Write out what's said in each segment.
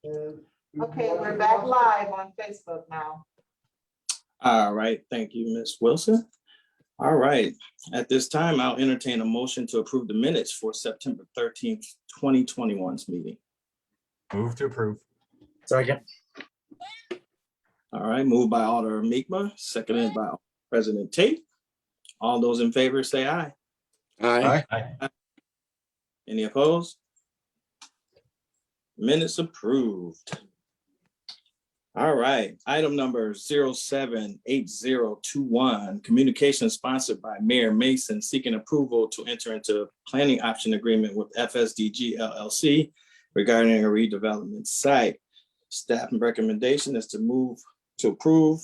Okay, we're back live on Facebook now. All right, thank you, Ms. Wilson. All right, at this time, I'll entertain a motion to approve the minutes for September 13th, 2021's meeting. Move to approve. Second. All right, moved by Alder Meekma, seconded by President Tate. All those in favor say aye. Aye. Any opposed? Minutes approved. All right, item number 078021, communication sponsored by Mayor Mason seeking approval to enter into planning option agreement with FSDG LLC regarding a redevelopment site. Staff recommendation is to move to approve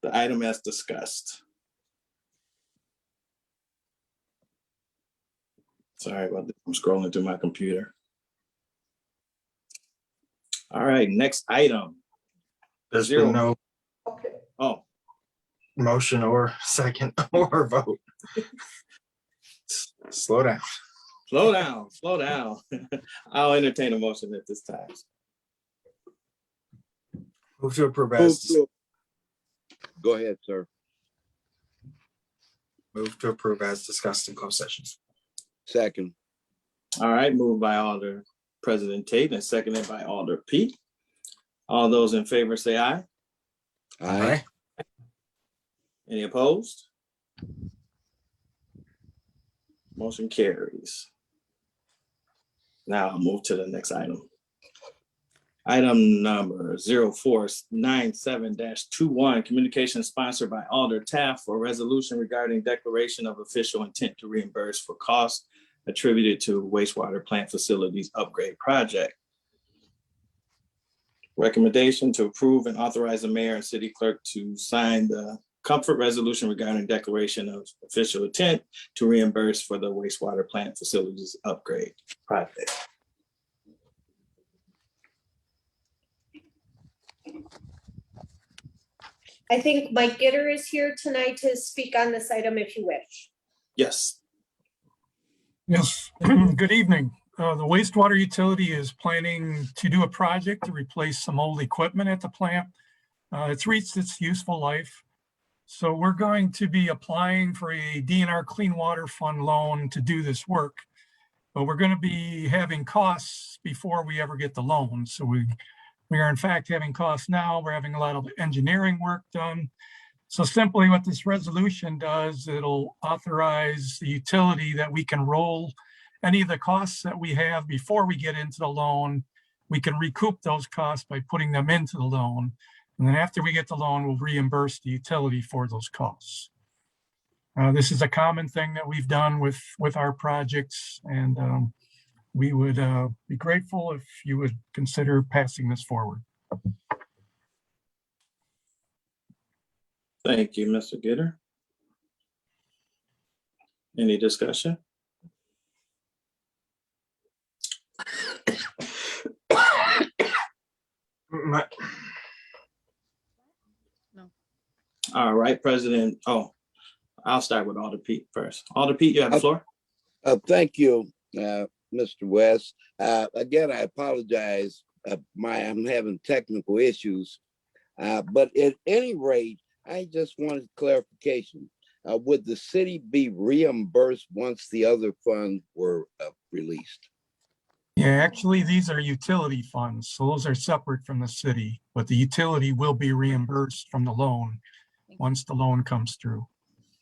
the item as discussed. Sorry about that, I'm scrolling through my computer. All right, next item. There's Zero. been no Okay, Oh, motion or second or vote. Slow down. slow down, slow down. I'll entertain a motion at this time. Move to approve Move as to- Go ahead, sir. discussed in closed session. Second. All right, moved by Alder President Tate and seconded by Alder Pete. All those in favor say aye. Aye. Any opposed? Motion carries. Now I'll move to the next item. Item number 0497-21, communication sponsored by Alder Taft for resolution regarding declaration of official intent to reimburse for costs attributed to wastewater plant facilities upgrade project. Recommendation to approve and authorize the mayor and city clerk to sign the comfort resolution regarding declaration of official intent to reimburse for the wastewater plant facilities upgrade project. I think Mike Gitter is here tonight to speak on this item if you wish. Yes. Yes, good evening. The wastewater utility is planning to do a project to replace some old equipment at the plant. It's reached its useful life. So we're going to be applying for a DNR Clean Water Fund loan to do this work. But we're going to be having costs before we ever get the loan. So we are in fact having costs now. We're having a lot of engineering work done. So simply what this resolution does, it'll authorize the utility that we can roll any of the costs that we have before we get into the loan. We can recoup those costs by putting them into the loan. And then after we get the loan, we'll reimburse the utility for those costs. This is a common thing that we've done with our projects, and we would be grateful if you would consider passing this forward. Thank you, Mr. Gitter. Any discussion? All right, President. Oh, I'll start with Alder Pete first. Alder Pete, you have the floor. Thank you, Mr. West. Again, I apologize. I'm having technical issues. But at any rate, I just wanted clarification. Would the city be reimbursed once the other funds were released? Yeah, actually, these are utility funds, so those are separate from the city, but the utility will be reimbursed from the loan once the loan comes through.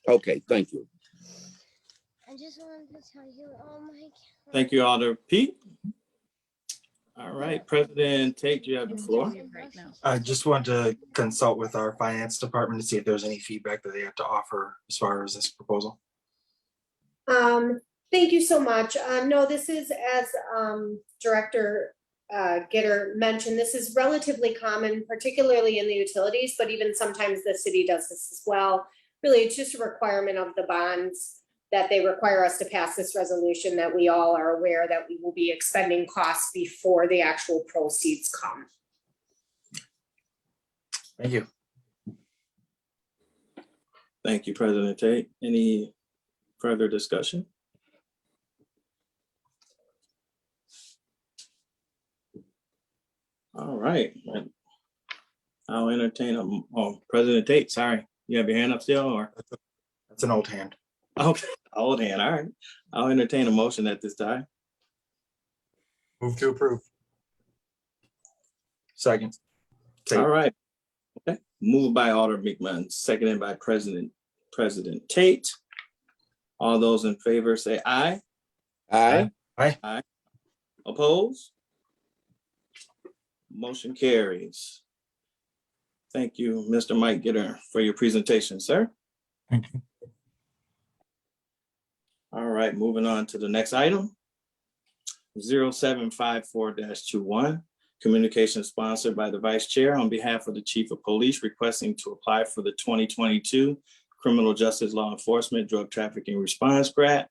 Okay, thank you. I just wanted to tell you, oh my God. Thank you, Alder Pete. All right, President Tate, you have the floor. I just want to consult with our finance department to see if there's any feedback that they have to offer as far as this proposal. Thank you so much. No, this is, as Director Gitter mentioned, this is relatively common, particularly in the utilities, but even sometimes the city does this as well. Really, it's just a requirement of the bonds that they require us to pass this resolution, that we all are aware that we will be expending costs before the actual proceeds come. Thank you. Thank you, President Tate. Any further discussion? All right. I'll entertain President Tate, sorry. You have your hand up still or? That's an old hand. Okay, old hand, all right. I'll entertain a motion at this time. Move to approve. Second. Tate. All right. Okay, moved by Alder McMahon, seconded by President Tate. All those in favor say aye. Aye. Oppose? Motion carries. Thank you, Mr. Mike Gitter, for your presentation, sir. Thank you. All right, moving on to the next item. 0754-21, communication sponsored by the Vice Chair on behalf of the Chief of Police requesting to apply for the 2022 Criminal Justice Law Enforcement Drug Trafficking Response Grant,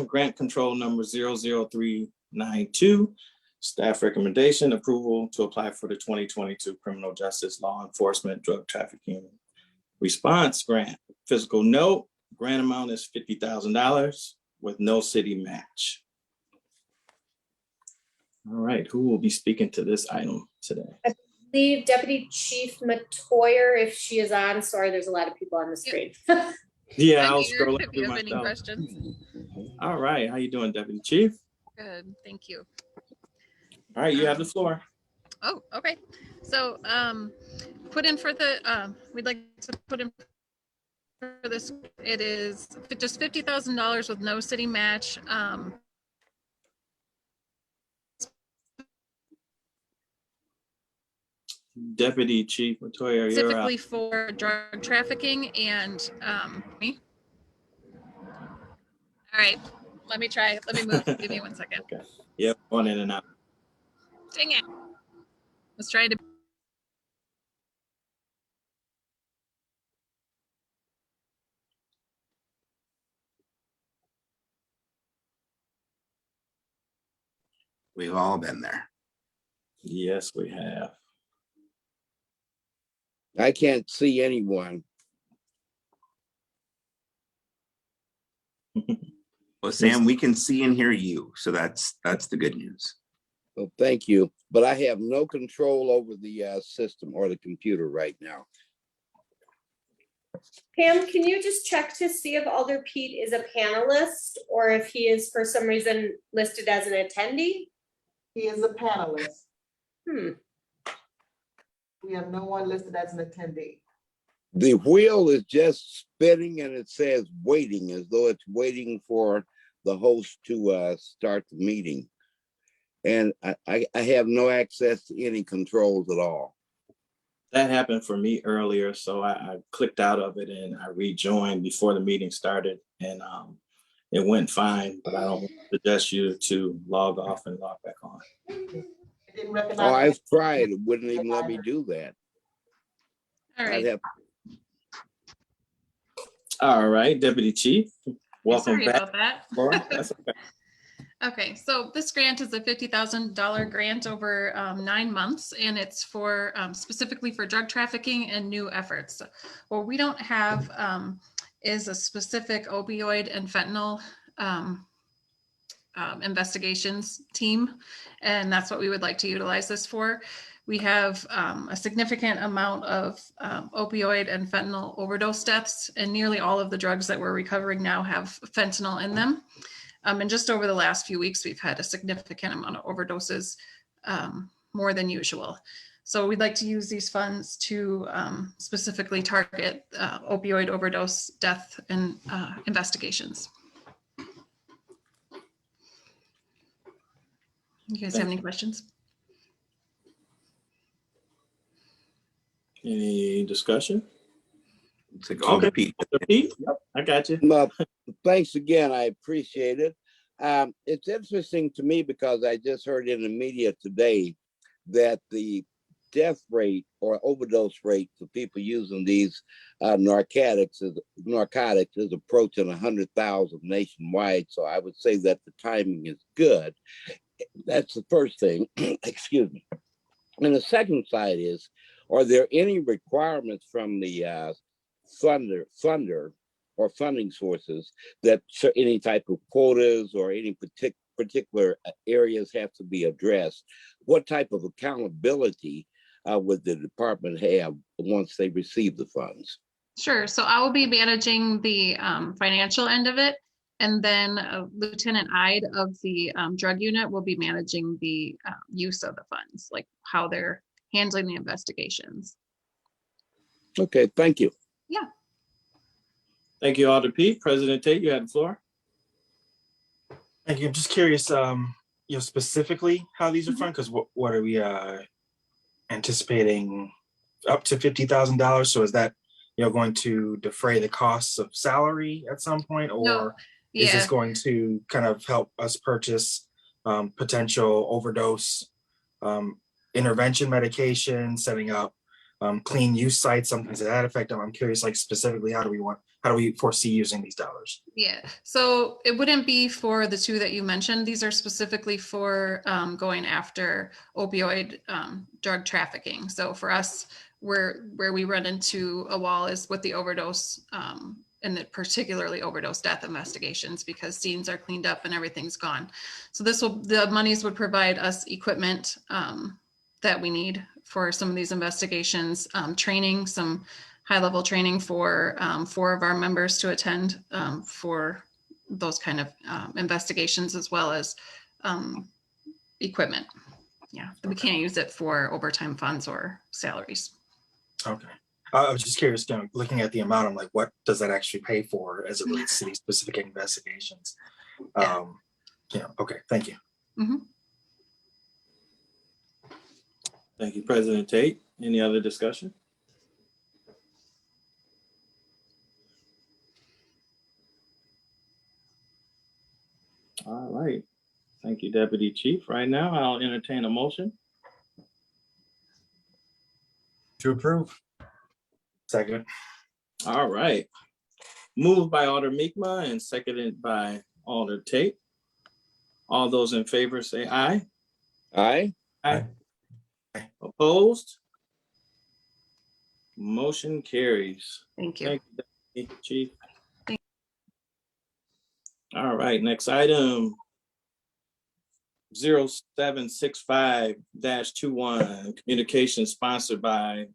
grant control number 00392. Staff recommendation approval to apply for the 2022 Criminal Justice Law Enforcement Drug Trafficking Response Grant. Physical note, grant amount is $50,000 with no city match. All right, who will be speaking to this item today? Leave Deputy Chief Matoyer, if she is on. Sorry, there's a lot of people on the screen. Yeah, I'm I'll here scroll if through you have any myself. questions. All right, how you doing, Deputy Chief? Good, thank you. All right, you have the floor. Oh, okay. So, put in for the, we'd like to put in for this, it is just $50,000 with no city match. Deputy Chief Matoyer, you're up. Specifically for drug trafficking and, me. All right, let me try, let me move, give me 1 second. Yep, on in and out. Dang it. Let's try to. We've all been there. Yes, we have. I can't see anyone. Well, Sam, we can see and hear you, so that's the good news. Well, thank you, but I have no control over the system or the computer right now. Pam, can you just check to see if Alder Pete is a panelist or if he is for some reason listed as an attendee? He is a panelist. Hmm. We have no one listed as an attendee. The wheel is just spinning and it says waiting, as though it's waiting for the host to start the meeting. And I have no access to any controls at all. That happened for me earlier, so I clicked out of it and I rejoined before the meeting started, and it went fine, but I don't suggest you to log off and log back on. I didn't recognize. Oh, I've tried. It wouldn't even let me do that. All I'd right. have All right, Deputy Chief, welcome Sorry back. about that. Laura. That's okay. Okay, so this grant is a $50,000 grant over 9 months, and it's for specifically for drug trafficking and new efforts. What we don't have is a specific opioid and fentanyl investigations team, and that's what we would like to utilize this for. We have a significant amount of opioid and fentanyl overdose deaths, and nearly all of the drugs that we're recovering now have fentanyl in them. And just over the last few weeks, we've had a significant amount of overdoses, more than usual. So we'd like to use these funds to specifically target opioid overdose death and investigations. You guys have any questions? Any discussion? It's like all the Okay. people. Pete? Yep, I got you. Well, thanks again. I appreciate it. It's interesting to me because I just heard in the media today that the death rate or overdose rate for people using these narcotics is approaching 100,000 nationwide. So I would say that the timing is good. That's the first thing. Excuse me. And the second side is, are there any requirements from the funder or funding sources that any type of quotas or any particular areas have to be addressed, what type of accountability would the department have once they receive the funds? Sure. So I will be managing the financial end of it. And then Lieutenant Ide of the drug unit will be managing the use of the funds, like how they're handling the investigations. Okay, thank you. Yeah. Thank you, Alder Pete. President Tate, you have the floor. Thank you. I'm just curious, specifically how these are funded, because what are we anticipating up to $50,000? So is that, going to defray the costs of salary at some point, or No. is this Yeah. going to kind of help us purchase potential overdose intervention medication, setting up clean use sites, something to that effect? I'm curious, like specifically, how do we foresee using these dollars? Yeah, so it wouldn't be for the two that you mentioned. These are specifically for going after opioid drug trafficking. So for us, where we run into a wall is with the overdose and particularly overdose death investigations, because scenes are cleaned up and everything's gone. So the monies would provide us equipment that we need for some of these investigations, training, some high-level training for 4 of our members to attend for those kind of investigations, as well as equipment. Yeah, we can't use it for overtime funds or salaries. Okay. I was just curious, looking at the amount, I'm like, what does that actually pay for as it relates to these specific investigations? Okay, thank you. Mm-hmm. Thank you, President Tate. Any other discussion? All right. Thank you, Deputy Chief. Right now, I'll entertain a motion. To approve. Second. All right. Moved by Alder Meekma and seconded by Alder Tate. All those in favor say aye. Aye. Aye. Opposed? Motion carries. Thank you. Thank you, Deputy Chief. All right, next item. 0765-21, communication sponsored by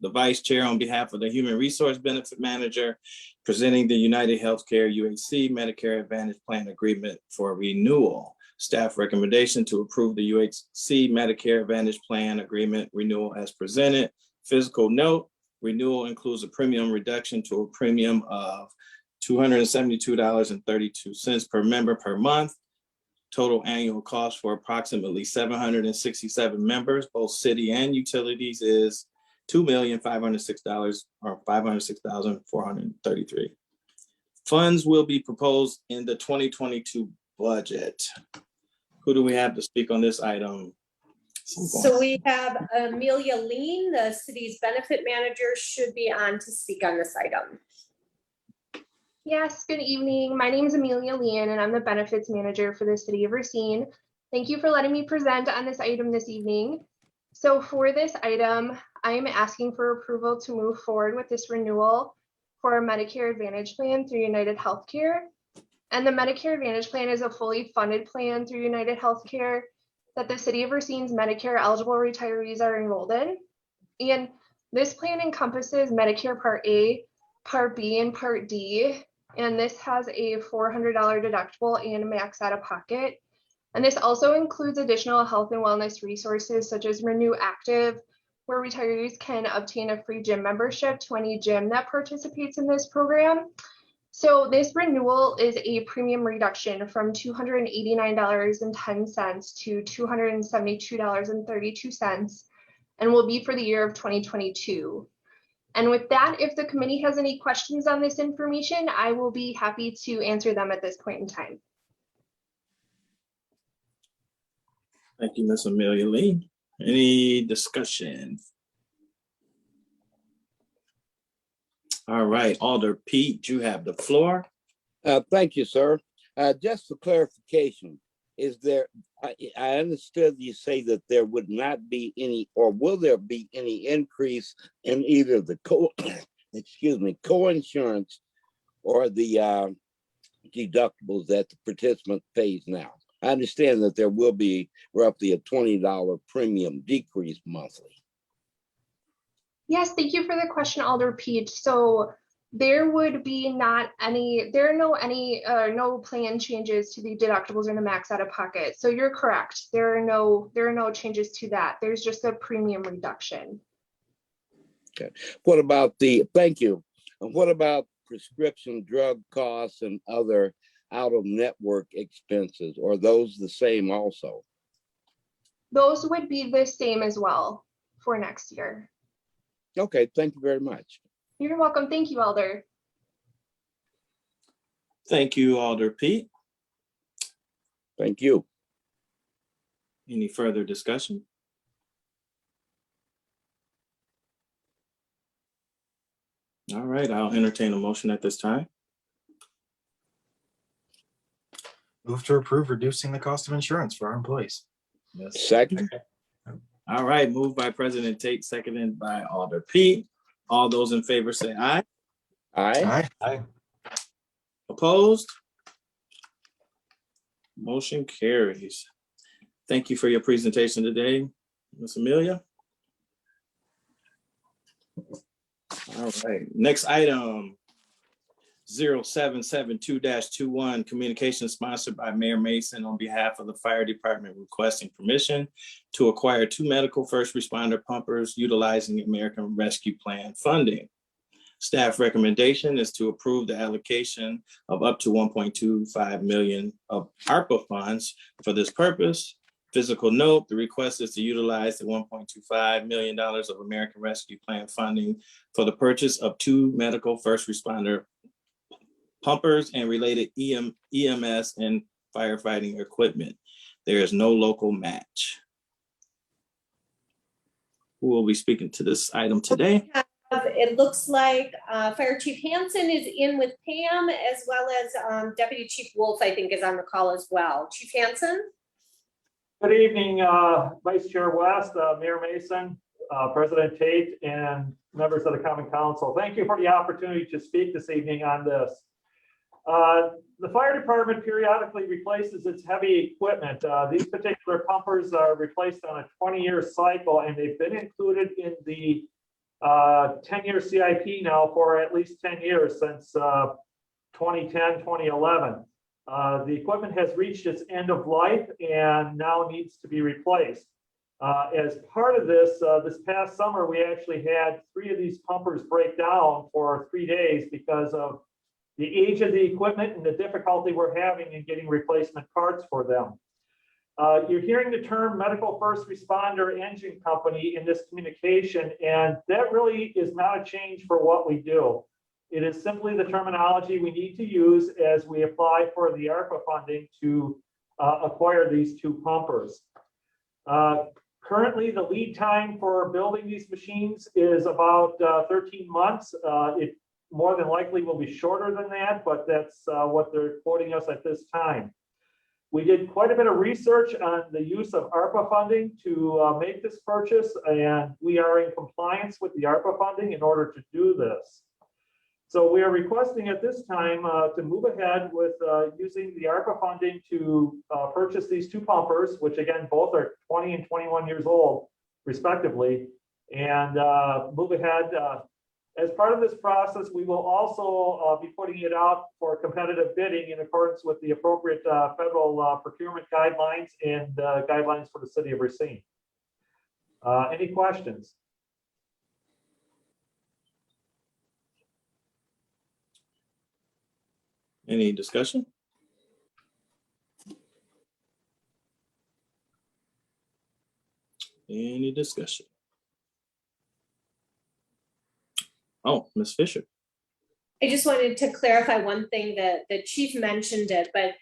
the Vice Chair on behalf of the Human Resource Benefit Manager, presenting the United Healthcare UHC Medicare Advantage Plan Agreement for renewal. Staff recommendation to approve the UHC Medicare Advantage Plan Agreement renewal as presented. Physical note, renewal includes a premium reduction to a premium of $272.32 per member per month. Total annual cost for approximately 767 members, both city and utilities, is $2,506 or $506,433. Funds will be proposed in the 2022 budget. Who do we have to speak on this item? So we have Amelia Lean, the city's benefit manager, should be on to speak on this item. Yes, good evening. My name is Amelia Lean, and I'm the benefits manager for the city of Racine. Thank you for letting me present on this item this evening. So for this item, I am asking for approval to move forward with this renewal for a Medicare Advantage plan through United Healthcare. And the Medicare Advantage plan is a fully funded plan through United Healthcare that the city of Racine's Medicare eligible retirees are enrolled in. And this plan encompasses Medicare Part A, Part B, and Part D. And this has a $400 deductible and max out of pocket. And this also includes additional health and wellness resources such as Renew Active, where retirees can obtain a free gym membership to any gym that participates in this program. So this renewal is a premium reduction from $289.10 to $272.32 and will be for the year of 2022. And with that, if the committee has any questions on this information, I will be happy to answer them at this point in time. Thank you, Ms. Amelia Lee. Any discussion? All right, Alder Pete, you have the floor. Thank you, sir. Just for clarification, I understood you say that there would not be any, or will there be any increase in either the co-insurance or the deductibles that the participant pays now? I understand that there will be roughly a $20 premium decrease monthly. Yes, thank you for the question, Alder Peach. So there would be no plan changes to the deductibles or the max out of pocket. So you're correct. There are no changes to that. There's just a premium reduction. Okay. Thank you. And what about prescription drug costs and other out-of-network expenses? Are those the same also? Those would be the same as well for next year. Okay, thank you very much. You're welcome. Thank you, Alder. Thank you, Alder Pete. Thank you. Any further discussion? All right, I'll entertain a motion at this time. Move to approve reducing the cost of insurance for our employees. Second. All right, moved by President Tate, seconded by Alder Pete. All those in favor say aye. Aye. Aye. Opposed? Motion carries. Thank you for your presentation today, Ms. Amelia. All right, next item, 0772-21, communication sponsored by Mayor Mason on behalf of the Fire Department requesting permission to acquire 2 medical first responder pumpers utilizing American Rescue Plan funding. Staff recommendation is to approve the allocation of up to $1.25 million of ARPA funds for this purpose. Physical note, the request is to utilize the $1.25 million of American Rescue Plan funding for the purchase of 2 medical first responder pumpers and related EMS and firefighting equipment. There is no local match. Who will be speaking to this item today? It looks like Fire Chief Hansen is in with Pam, as well as Deputy Chief Wolf, I think, is on the call as well. Chief Hansen? Good evening, Vice Chair West, Mayor Mason, President Tate, and members of the Common Council. Thank you for the opportunity to speak this evening on this. The fire department periodically replaces its heavy equipment. These particular pumpers are replaced on a 20-year cycle, and they've been included in the 10-year CIP now for at least 10 years, since 2010, 2011. The equipment has reached its end of life and now needs to be replaced. As part of this, this past summer, we actually had 3 of these pumpers break down for 3 days because of the age of the equipment and the difficulty we're having in getting replacement parts for them. You're hearing the term medical first responder engine company in this communication, and that really is not a change for what we do. It is simply the terminology we need to use as we apply for the ARPA funding to acquire these 2 pumpers. Currently, the lead time for building these machines is about 13 months. It more than likely will be shorter than that, but that's what they're quoting us at this time. We did quite a bit of research on the use of ARPA funding to make this purchase, and we are in compliance with the ARPA funding in order to do this. So we are requesting at this time to move ahead with using the ARPA funding to purchase these 2 pumpers, which again, both are 20 and 21 years old, respectively, and move ahead. As part of this process, we will also be putting it out for competitive bidding in accordance with the appropriate federal procurement guidelines and guidelines for the city of Racine. Any questions? Any discussion? Any discussion? Oh, Ms. Fisher. I just wanted to clarify one thing that the chief mentioned it, but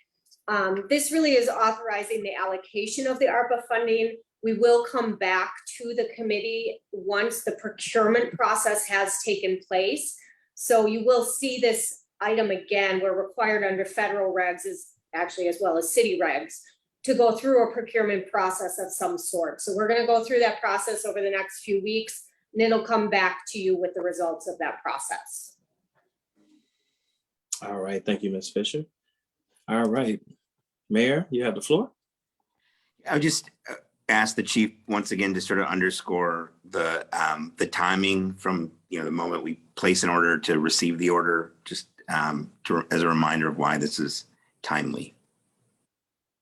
this really is authorizing the allocation of the ARPA funding. We will come back to the committee once the procurement process has taken place. So you will see this item again. We're required under federal regs, is actually as well as city regs, to go through a procurement process of some sort. So we're going to go through that process over the next few weeks, and it'll come back to you with the results of that process. All right, thank you, Ms. Fisher. All right, Mayor, you have the floor. I would just ask the chief once again to sort of underscore the timing from, the moment we place an order to receive the order, just as a reminder of why this is timely.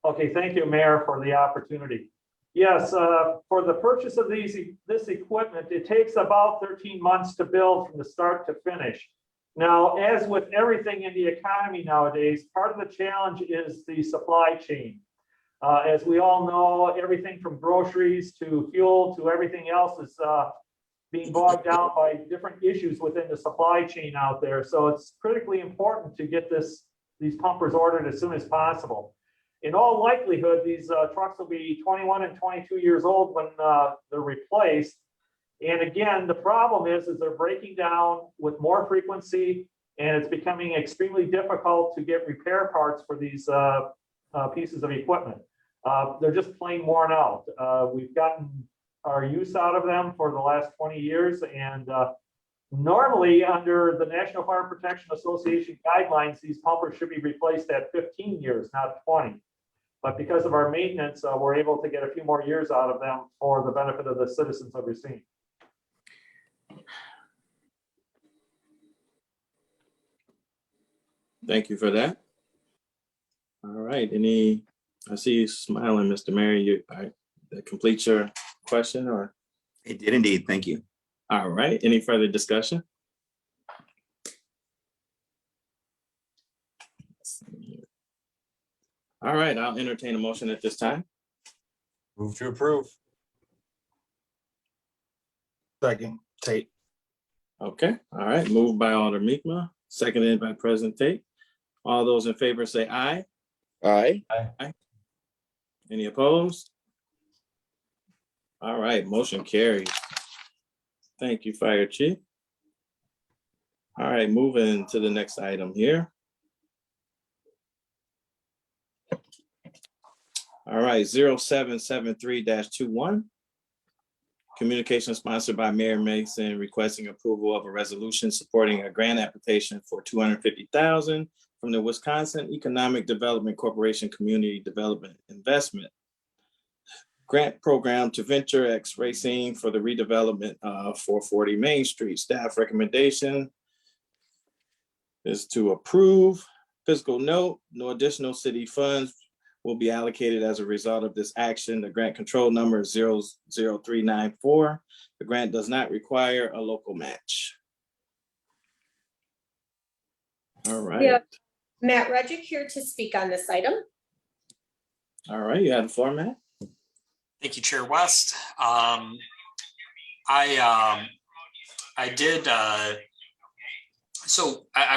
Okay, thank you, Mayor, for the opportunity. Yes, for the purchase of this equipment, it takes about 13 months to build from the start to finish. Now, as with everything in the economy nowadays, part of the challenge is the supply chain. As we all know, everything from groceries to fuel to everything else is being bogged down by different issues within the supply chain out there. So it's critically important to get these pumpers ordered as soon as possible. In all likelihood, these trucks will be 21 and 22 years old when they're replaced. And again, the problem is they're breaking down with more frequency, and it's becoming extremely difficult to get repair parts for these pieces of equipment. They're just plain worn out. We've gotten our use out of them for the last 20 years, and normally under the National Fire Protection Association guidelines, these pumpers should be replaced at 15 years, not 20. But because of our maintenance, we're able to get a few more years out of them for the benefit of the citizens of Racine. Thank you for that. All right, I see you smiling, Mr. Mayor. That completes your question, or? It did indeed, thank you. All right, any further discussion? All right, I'll entertain a motion at this time. Move to approve. Second, Tate. Okay, all right, moved by Alder Meekma, seconded by President Tate. All those in favor say aye. Aye. Any opposed? All right, motion carries. Thank you, Fire Chief. All right, moving to the next item here. All right, 0773-21. Communication sponsored by Mayor Mason requesting approval of a resolution supporting a grant application for $250,000 from the Wisconsin Economic Development Corporation Community Development Investment Grant Program to Venture X Racine for the redevelopment of 440 Main Street. Staff recommendation is to approve. Fiscal note, no additional city funds will be allocated as a result of this action. The grant control number is 00394. The grant does not require a local match. All right. Yeah. Matt Reddick here to speak on this item. All right, you have the floor, Matt. Thank you, Chair West. I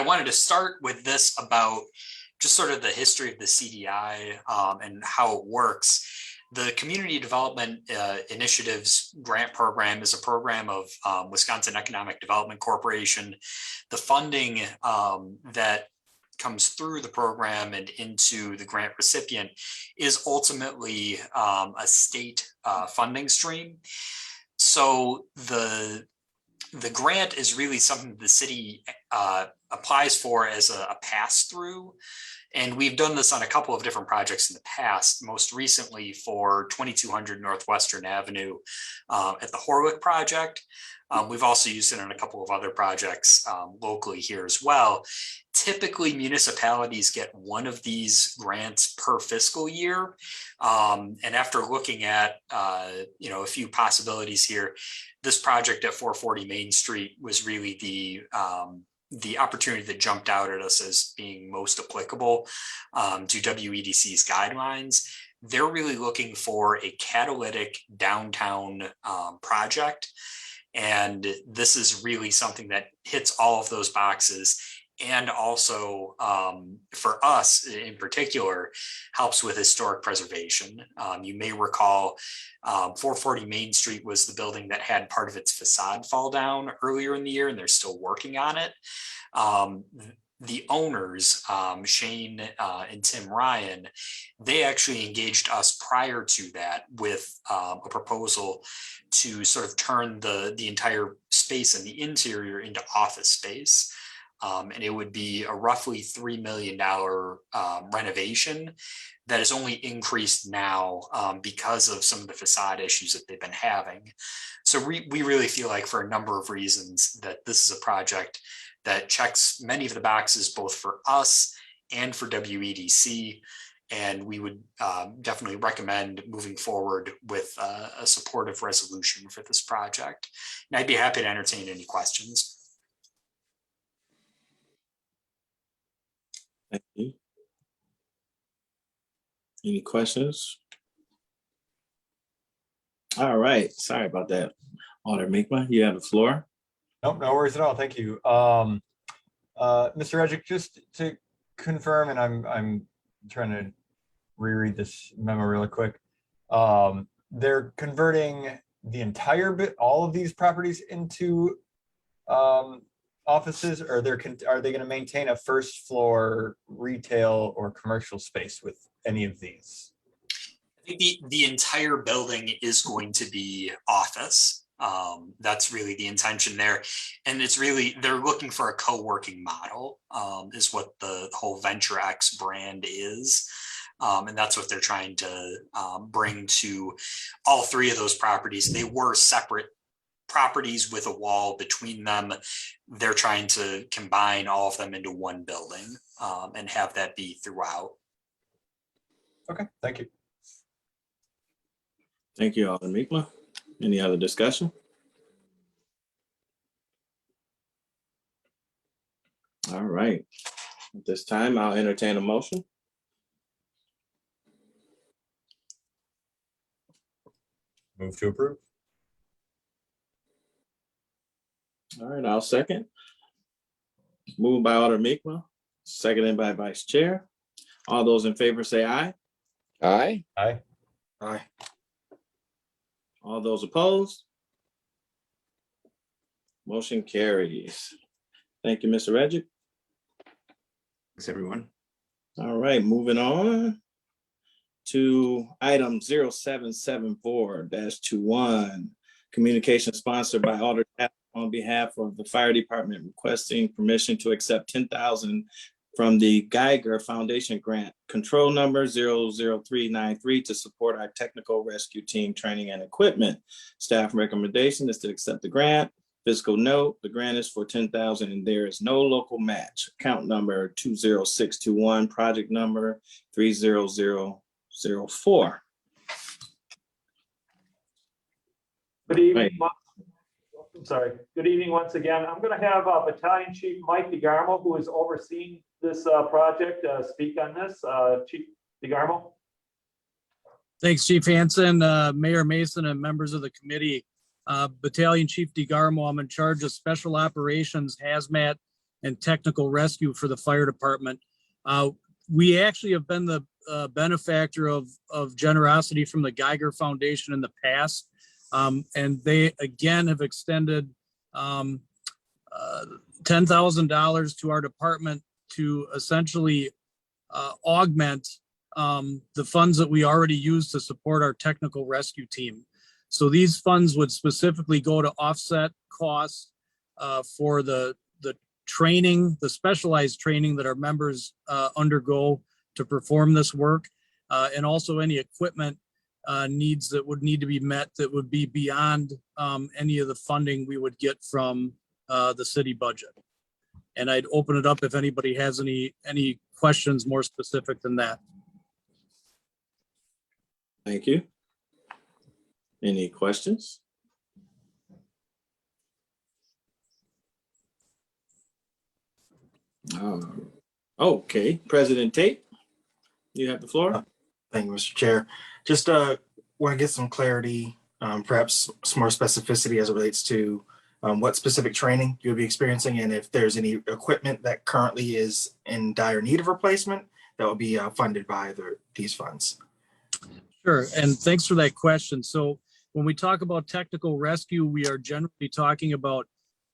wanted to start with this about just sort of the history of the CDI and how it works. The Community Development Initiatives Grant Program is a program of Wisconsin Economic Development Corporation. The funding that comes through the program and into the grant recipient is ultimately a state funding stream. So the grant is really something the city applies for as a pass-through. And we've done this on a couple of different projects in the past, most recently for 2200 Northwestern Avenue at the Horwick project. We've also used it on a couple of other projects locally here as well. Typically, municipalities get one of these grants per fiscal year. And after looking at a few possibilities here, this project at 440 Main Street was really the opportunity that jumped out at us as being most applicable to WEDC's guidelines. They're really looking for a catalytic downtown project. And this is really something that hits all of those boxes. And also for us in particular, helps with historic preservation. You may recall 440 Main Street was the building that had part of its facade fall down earlier in the year, and they're still working on it. The owners, Shane and Tim Ryan, they actually engaged us prior to that with a proposal to sort of turn the entire space and the interior into office space. And it would be a roughly $3 million renovation that has only increased now because of some of the facade issues that they've been having. So we really feel like, for a number of reasons, that this is a project that checks many of the boxes, both for us and for WEDC. And we would definitely recommend moving forward with a supportive resolution for this project. And I'd be happy to entertain any questions. Thank you. Any questions? All right, sorry about that. Alder Mikma, you have the floor. Nope, no worries at all. Thank you. Mr. Reddick, just to confirm, and I'm trying to reread this memo really quick. They're converting the entire bit, all of these properties into offices, or are they going to maintain a first floor retail or commercial space with any of these? I think the entire building is going to be office. That's really the intention there. And it's really, they're looking for a co-working model, is what the whole VentureX brand is. And that's what they're trying to bring to all three of those properties. They were separate properties with a wall between them. They're trying to combine all of them into one building and have that be throughout. Okay, thank you. Thank you, Alder Mikma. Any other discussion? All right. At this time, I'll entertain a motion. Move to approve. All right, I'll second. Moved by Alder Mikma, seconded by Vice Chair. All those in favor say aye. Aye. Aye. Aye. All those opposed? Motion carries. Thank you, Mr. Reddick. Thanks, everyone. All right, moving on to item 0774-21, communication sponsored by Alder Tapp on behalf of the Fire Department requesting permission to accept $10,000 from the Geiger Foundation grant, control number 00393, to support our technical rescue team training and equipment. Staff recommendation is to accept the grant. Fiscal note, the grant is for $10,000 and there is no local match. Account number 20621, project number 30004. Good evening. I'm sorry. Good evening once again. I'm going to have Battalion Chief Mike DeGarmo, who is overseeing this project, speak on this. Chief DeGarmo. Thanks, Chief Hansen, Mayor Mason, and members of the committee. Battalion Chief DeGarmo, I'm in charge of special operations, hazmat, and technical rescue for the fire department. We actually have been the benefactor of generosity from the Geiger Foundation in the past. And they again have extended $10,000 to our department to essentially augment the funds that we already use to support our technical rescue team. So these funds would specifically go to offset costs for the training, the specialized training that our members undergo to perform this work, and also any equipment needs that would need to be met that would be beyond any of the funding we would get from the city budget. And I'd open it up if anybody has any questions more specific than that. Thank you. Any questions? Okay, President Tate, you have the floor. Thank you, Mr. Chair. Just want to get some clarity, perhaps some more specificity as it relates to what specific training you'll be experiencing, and if there's any equipment that currently is in dire need of replacement that will be funded by these funds. Sure, and thanks for that question. So when we talk about technical rescue, we are generally talking about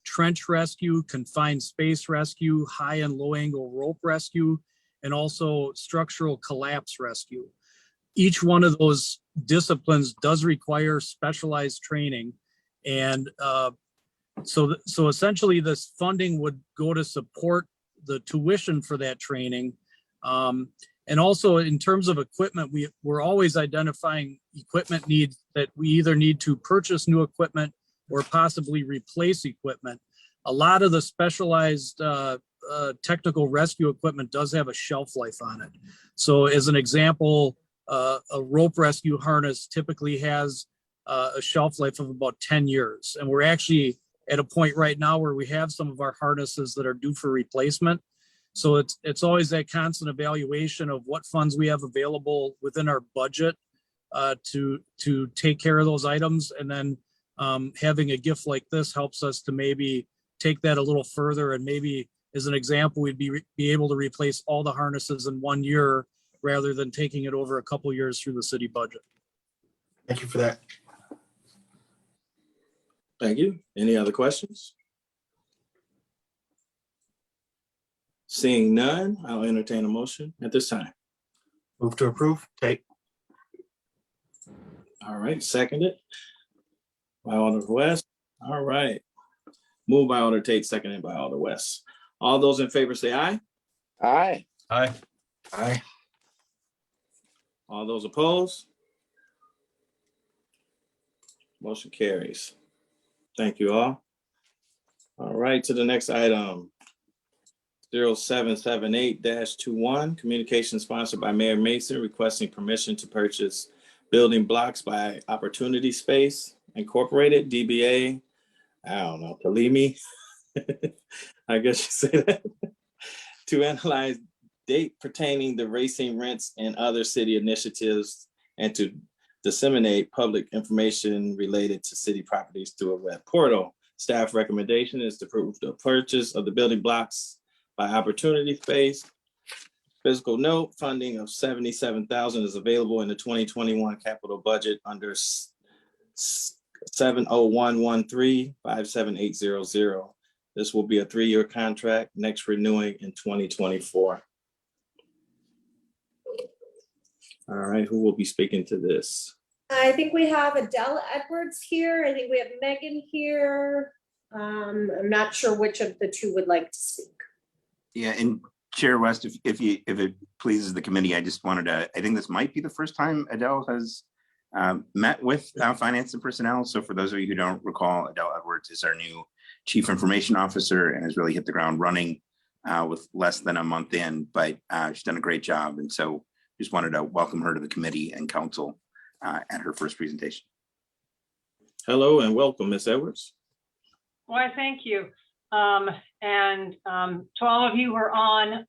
trench rescue, confined space rescue, high and low angle rope rescue, and also structural collapse rescue. Each one of those disciplines does require specialized training. And So essentially this funding would go to support the tuition for that training. And also in terms of equipment, we're always identifying equipment needs that we either need to purchase new equipment or possibly replace equipment. A lot of the specialized technical rescue equipment does have a shelf life on it. So as an example, a rope rescue harness typically has a shelf life of about 10 years. And we're actually at a point right now where we have some of our harnesses that are due for replacement. So it's always that constant evaluation of what funds we have available within our budget to take care of those items. And then having a gift like this helps us to maybe take that a little further. And maybe as an example, we'd be able to replace all the harnesses in 1 year rather than taking it over a couple years through the city budget. Thank you for that. Thank you. Any other questions? Seeing none, I'll entertain a motion at this time. Move to approve. Tate. All right, seconded by Alder West. All right. Moved by Alder Tate, seconded by Alder West. All those in favor say aye. Aye. Aye. Aye. All those opposed? Motion carries. Thank you all. All right, to the next item. 0778-21, communication sponsored by Mayor Mason requesting permission to purchase building blocks by Opportunity Space Incorporated, DBA, I don't know, Kalimi, I guess you say that, to analyze date pertaining to racing rents and other city initiatives and to disseminate public information related to city properties through a web portal. Staff recommendation is to approve the purchase of the building blocks by Opportunity Space. Physical note funding of $77,000 is available in the 2021 capital budget under 70113-57800. This will be a 3-year contract, next renewing in 2024. All right, who will be speaking to this? I think we have Adele Edwards here. I think we have Megan here. I'm not sure which of the two would like to speak. Yeah, and Chair West, if it pleases the committee, I just wanted to, I think this might be the first time Adele has met with finance and personnel. So for those of you who don't recall, Adele Edwards is our new Chief Information Officer and has really hit the ground running with less than a month in, but she's done a great job. And so just wanted to welcome her to the committee and council at her first presentation. Hello and welcome, Ms. Edwards. Why, thank you. And to all of you who are on,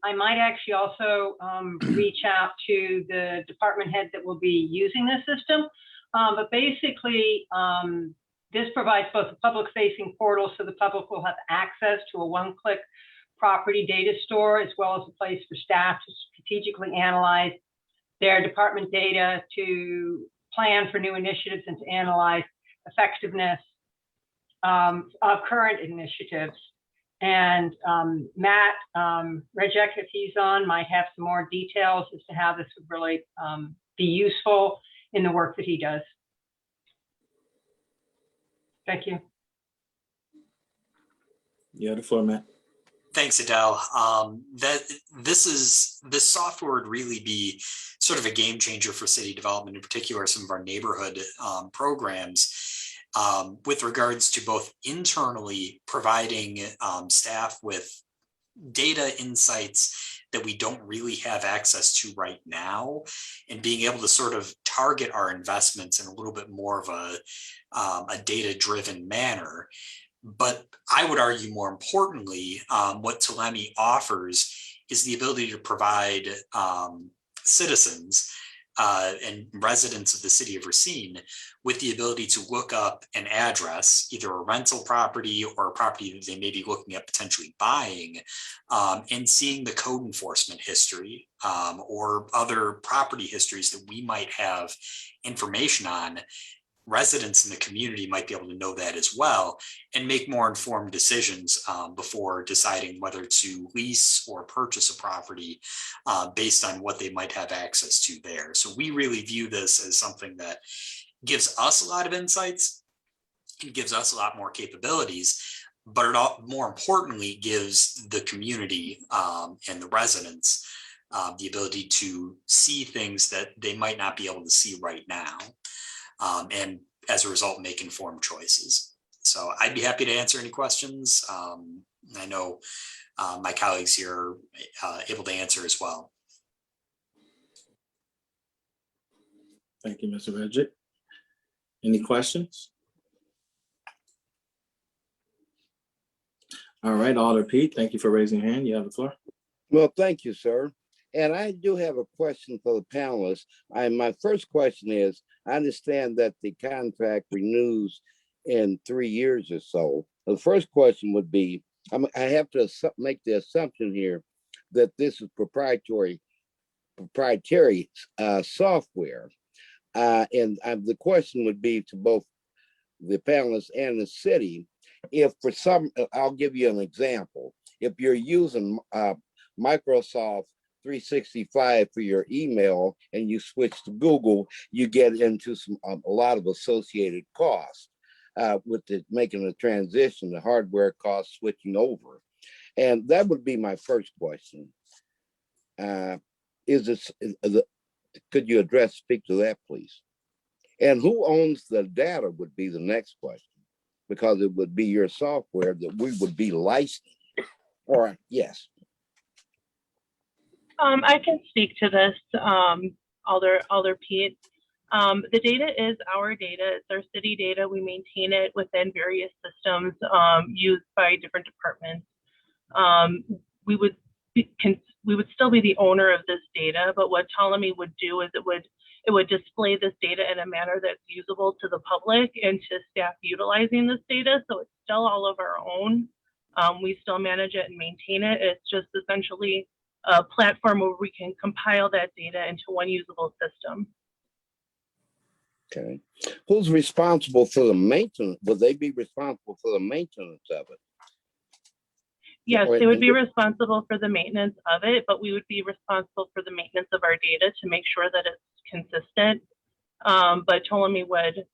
I might actually also reach out to the department head that will be using this system. But basically, this provides both a public-facing portal so the public will have access to a one-click property data store, as well as a place for staff to strategically analyze their department data, to plan for new initiatives, and to analyze effectiveness of current initiatives. And Matt Rejek, if he's on, might have some more details as to how this would really be useful in the work that he does. Thank you. You have the floor, Matt. Thanks, Adele. This software would really be sort of a game changer for city development, in particular some of our neighborhood programs, with regards to both internally providing staff with data insights that we don't really have access to right now, and being able to sort of target our investments in a little bit more of a data-driven manner. But I would argue more importantly, what Telemi offers is the ability to provide citizens and residents of the city of Racine with the ability to look up an address, either a rental property or a property that they may be looking at potentially buying, and seeing the code enforcement history or other property histories that we might have information on. Residents in the community might be able to know that as well and make more informed decisions before deciding whether to lease or purchase a property based on what they might have access to there. So we really view this as something that gives us a lot of insights gives us a lot more capabilities, but it all, more importantly, gives the community and the residents the ability to see things that they might not be able to see right now, and as a result, make informed choices. So I'd be happy to answer any questions. I know my colleagues here are able to answer as well. Thank you, Mr. Reddick. Any questions? All right, Alder Pete, thank you for raising your hand. You have the floor. Well, thank you, sir. And I do have a question for the panelists. My first question is, I understand that the contract renews in 3 years or so. The first question would be, I have to make the assumption here that this is proprietary software. And the question would be to both the panelists and the city, if for some, I'll give you an example. If you're using Microsoft 365 for your email and you switch to Google, you get into a lot of associated costs with making the transition, the hardware costs switching over. And that would be my first question. Could you speak to that, please? And who owns the data would be the next question, because it would be your software that we would be licensed. Or yes. I can speak to this, Alder Pete. The data is our data. It's our city data. We maintain it within various systems used by different departments. We would still be the owner of this data, but what Ptolemy would do is it would display this data in a manner that's usable to the public and to staff utilizing this data. So it's still all of our own. We still manage it and maintain it. It's just essentially a platform where we can compile that data into one usable system. Okay. Who's responsible for the maintenance? Would they be responsible for the maintenance of it? Yes, they would be responsible for the maintenance of it, but we would be responsible for the maintenance of our data to make sure that it's consistent. But Ptolemy would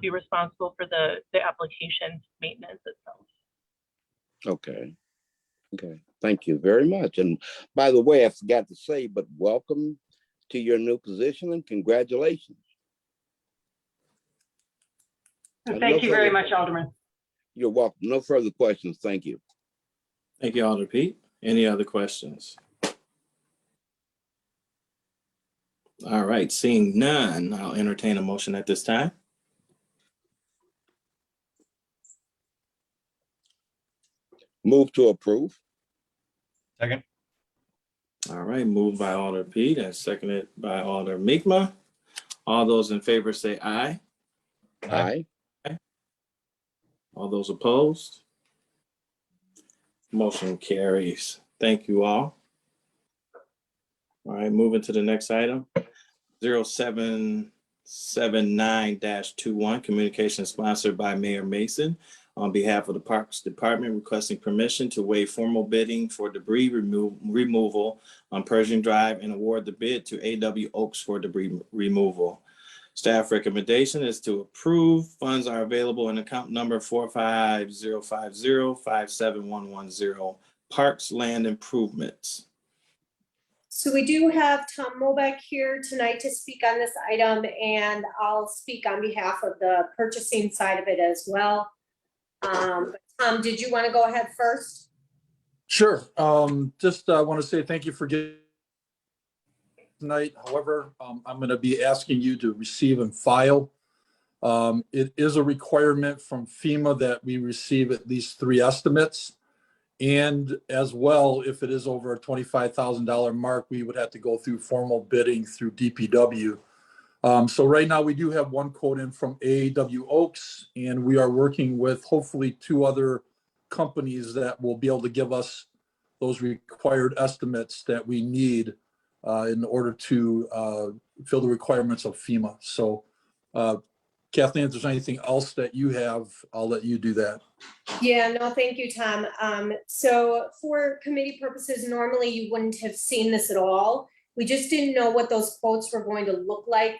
be responsible for the application maintenance itself. Okay. Okay. Thank you very much. And by the way, I forgot to say, but welcome to your new position and congratulations. Thank you very much, Alderman. You're welcome. No further questions. Thank you. Thank you, Alder Pete. Any other questions? All right, seeing none, I'll entertain a motion at this time. Move to approve. Second. All right, moved by Alder Pete and seconded by Alder Mi'kmaq. All those in favor say aye. Aye. All those opposed? Motion carries. Thank you all. All right, moving to the next item. 0779-21, communication sponsored by Mayor Mason on behalf of the Parks Department requesting permission to waive formal bidding for debris removal on Pershing Drive and award the bid to A.W. Oaks for debris removal. Staff recommendation is to approve. Funds are available in account number 45050-57110, Parks Land Improvements. So we do have Tom Mobeck here tonight to speak on this item, and I'll speak on behalf of the purchasing side of it as well. Tom, did you want to go ahead first? Sure. Just want to say thank you for getting tonight. However, I'm going to be asking you to receive and file. It is a requirement from FEMA that we receive at least 3 estimates. And as well, if it is over a $25,000 mark, we would have to go through formal bidding through DPW. So right now we do have 1 quote in from A.W. Oaks, and we are working with hopefully 2 other companies that will be able to give us those required estimates that we need in order to fill the requirements of FEMA. So Kathleen, if there's anything else that you have, I'll let you do that. Yeah, no, thank you, Tom. So for committee purposes, normally you wouldn't have seen this at all. We just didn't know what those quotes were going to look like,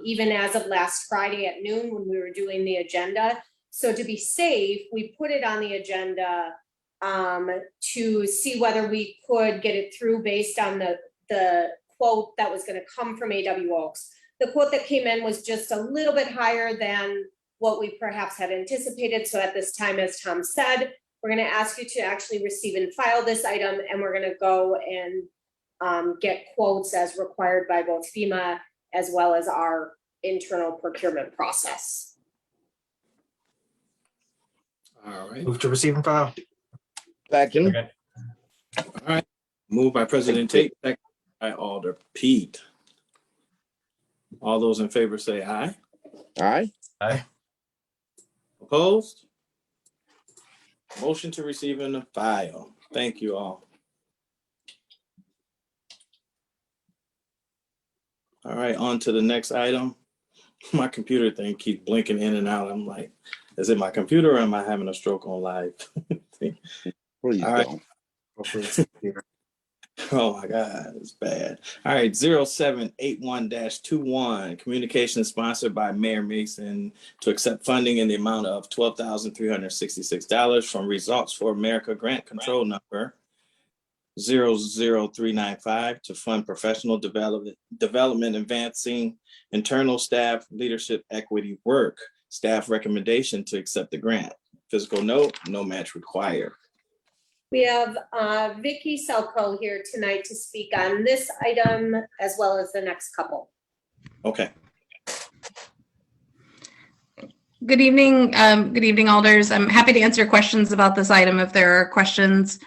even as of last Friday at noon when we were doing the agenda. So to be safe, we put it on the agenda to see whether we could get it through based on the quote that was gonna come from AW Oaks. The quote that came in was just a little bit higher than what we perhaps had anticipated. So at this time, as Tom said, we're gonna ask you to actually receive and file this item, and we're gonna go and get quotes as required by both FEMA as well as our internal procurement process. All right. Move to receive and file. Second. Okay. All right. Moved by President Tate, second by Alder Pete. All those in favor say aye. Aye. Aye. Opposed? Motion to receive and file. Thank you all. All right, on to the next item. My computer thing keeps blinking in and out. I'm like, is it my computer or am I having a stroke on live? Please All right. don't. Hopefully it's here. Oh my God, it's bad. All right, 0781-21, communication sponsored by Mayor Mason to accept funding in the amount of $12,366 from Results for America Grant Control Number 00395 to fund professional development advancing internal staff leadership equity work. Staff recommendation to accept the grant. Physical note, no match required. We have Vicky Selko here tonight to speak on this item as well as the next couple. Okay. Good evening, alders. I'm happy to answer questions about this item if there are questions.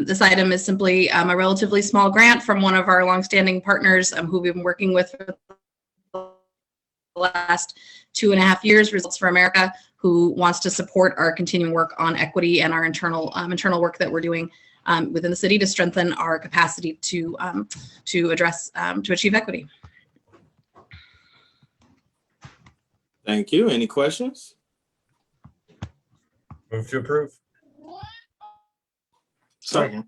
This item is simply a relatively small grant from one of our longstanding partners who we've been working with for the last 2.5 years, Results for America, who wants to support our continuing work on equity and our internal work that we're doing within the city to strengthen our capacity to achieve equity. Thank you. Any questions? Move to approve. Second.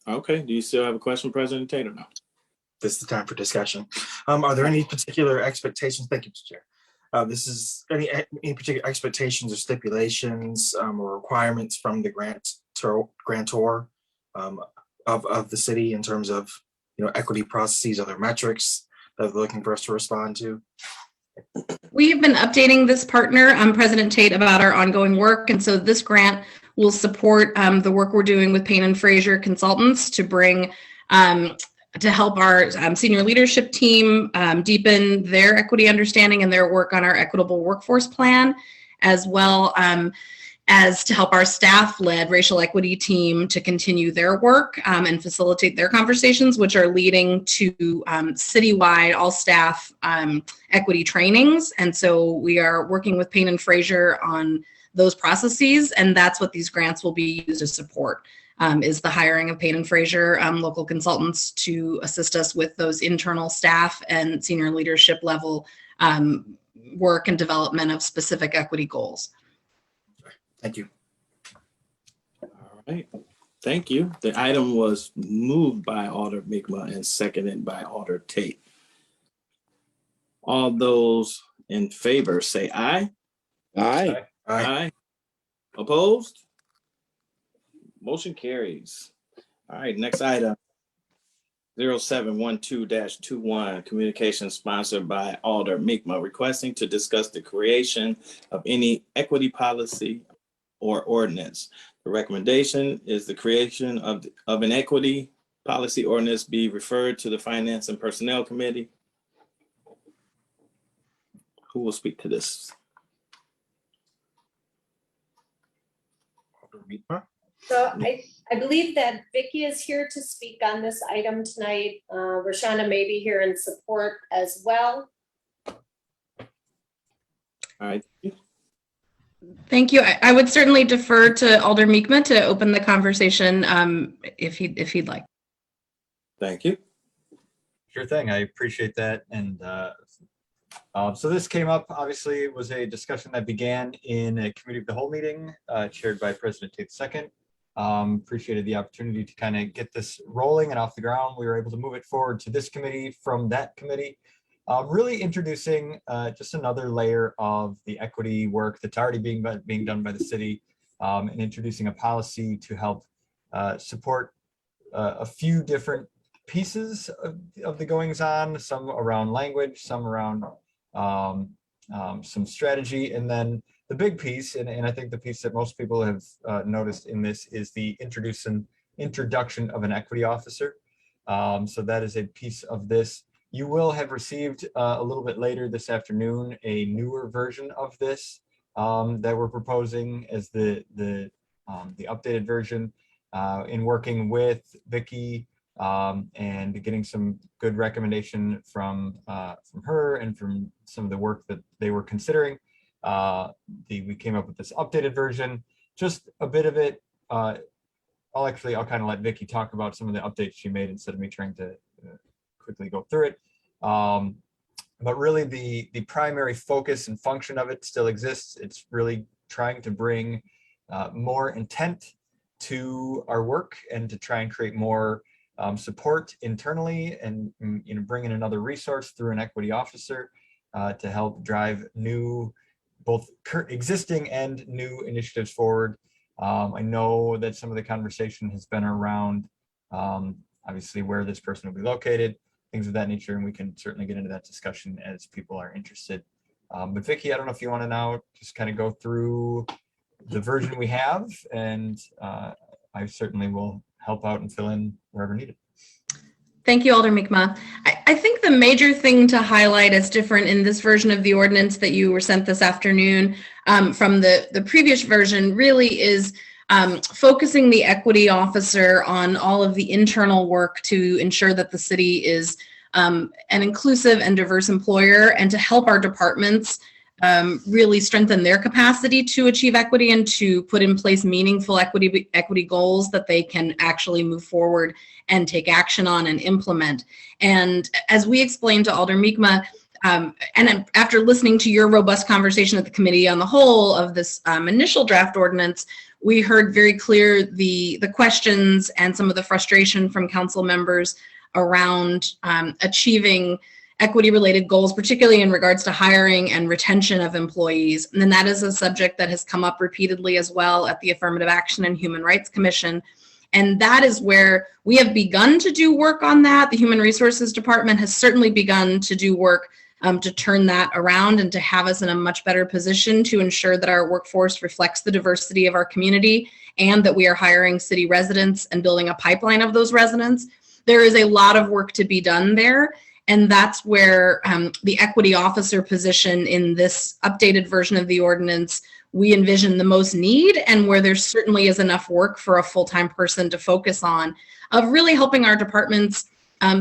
Okay. Do you still have a question, President Tate, or no? This is the time for discussion. Are there any particular expectations? Thank you, Mr. Chair. This is any particular expectations or stipulations or requirements from the grantor of the city in terms of equity processes, other metrics that they're looking for us to respond to? We've been updating this partner, President Tate, about our ongoing work, and so this grant will support the work we're doing with Payne and Frazier Consultants to bring to help our senior leadership team deepen their equity understanding and their work on our equitable workforce plan, as well as to help our staff-led racial equity team to continue their work and facilitate their conversations, which are leading to citywide all-staff equity trainings. And so we are working with Payne and Frazier on those processes, and that's what these grants will be used to support. Is the hiring of Payne and Frazier local consultants to assist us with those internal staff and senior leadership level work and development of specific equity goals. Thank you. All right. Thank you. The item was moved by Alder Mi'kmaq and seconded by Alder Tate. All those in favor say aye. Aye. Aye. Opposed? Motion carries. All right, next item. 0712-21, communication sponsored by Alder Mi'kmaq requesting to discuss the creation of any equity policy or ordinance. The recommendation is the creation of an equity policy ordinance be referred to the Finance and Personnel Committee. Who will speak to this? Alder Mi'kmaq. So I believe that Vicky is here to speak on this item tonight. Rashana may be here in support as well. All right. Thank you. I would certainly defer to Alder Mi'kmaq to open the conversation if he'd like. Thank you. Sure thing. I appreciate that. And so this came up, obviously, it was a discussion that began in a committee of the whole meeting chaired by President Tate II. Appreciated the opportunity to kind of get this rolling and off the ground. We were able to move it forward to this committee from that committee. really introducing just another layer of the equity work that's already being done by the city, and introducing a policy to help support a few different pieces of the goings on, some around language, some around some strategy, and then the big piece, and I think the piece that most people have noticed in this, is the introduction of an equity officer. So that is a piece of this. You will have received a little bit later this afternoon a newer version of this that we're proposing as the updated version, in working with Vicky and getting some good recommendation from her and from some of the work that they were considering. We came up with this updated version. Just a bit of it. I'll kind of let Vicky talk about some of the updates she made instead of me trying to quickly go through it. But really the primary focus and function of it still exists. It's really trying to bring more intent to our work and to try and create more support internally, and bring in another resource through an equity officer to help drive new, both existing and new initiatives forward. I know that some of the conversation has been around obviously where this person will be located, things of that nature, and we can certainly get into that discussion as people are interested. But Vicky, I don't know if you want to now just kind of go through the version we have, and I certainly will help out and fill in wherever needed. Thank you, Alder Mi'kmaq. I think the major thing to highlight as different in this version of the ordinance that you were sent this afternoon from the previous version really is focusing the equity officer on all of the internal work to ensure that the city is an inclusive and diverse employer, and to help our departments really strengthen their capacity to achieve equity and to put in place meaningful equity goals that they can actually move forward and take action on and implement. And as we explained to Alder Mi'kmaq, and after listening to your robust conversation at the committee on the whole of this initial draft ordinance, we heard very clear the questions and some of the frustration from council members around achieving equity-related goals, particularly in regards to hiring and retention of employees. And then that is a subject that has come up repeatedly as well at the Affirmative Action and Human Rights Commission. And that is where we have begun to do work on that. The Human Resources Department has certainly begun to do work to turn that around and to have us in a much better position to ensure that our workforce reflects the diversity of our community, and that we are hiring city residents and building a pipeline of those residents. There is a lot of work to be done there. And that's where the equity officer position in this updated version of the ordinance, we envision the most need, and where there certainly is enough work for a full-time person to focus on, of really helping our departments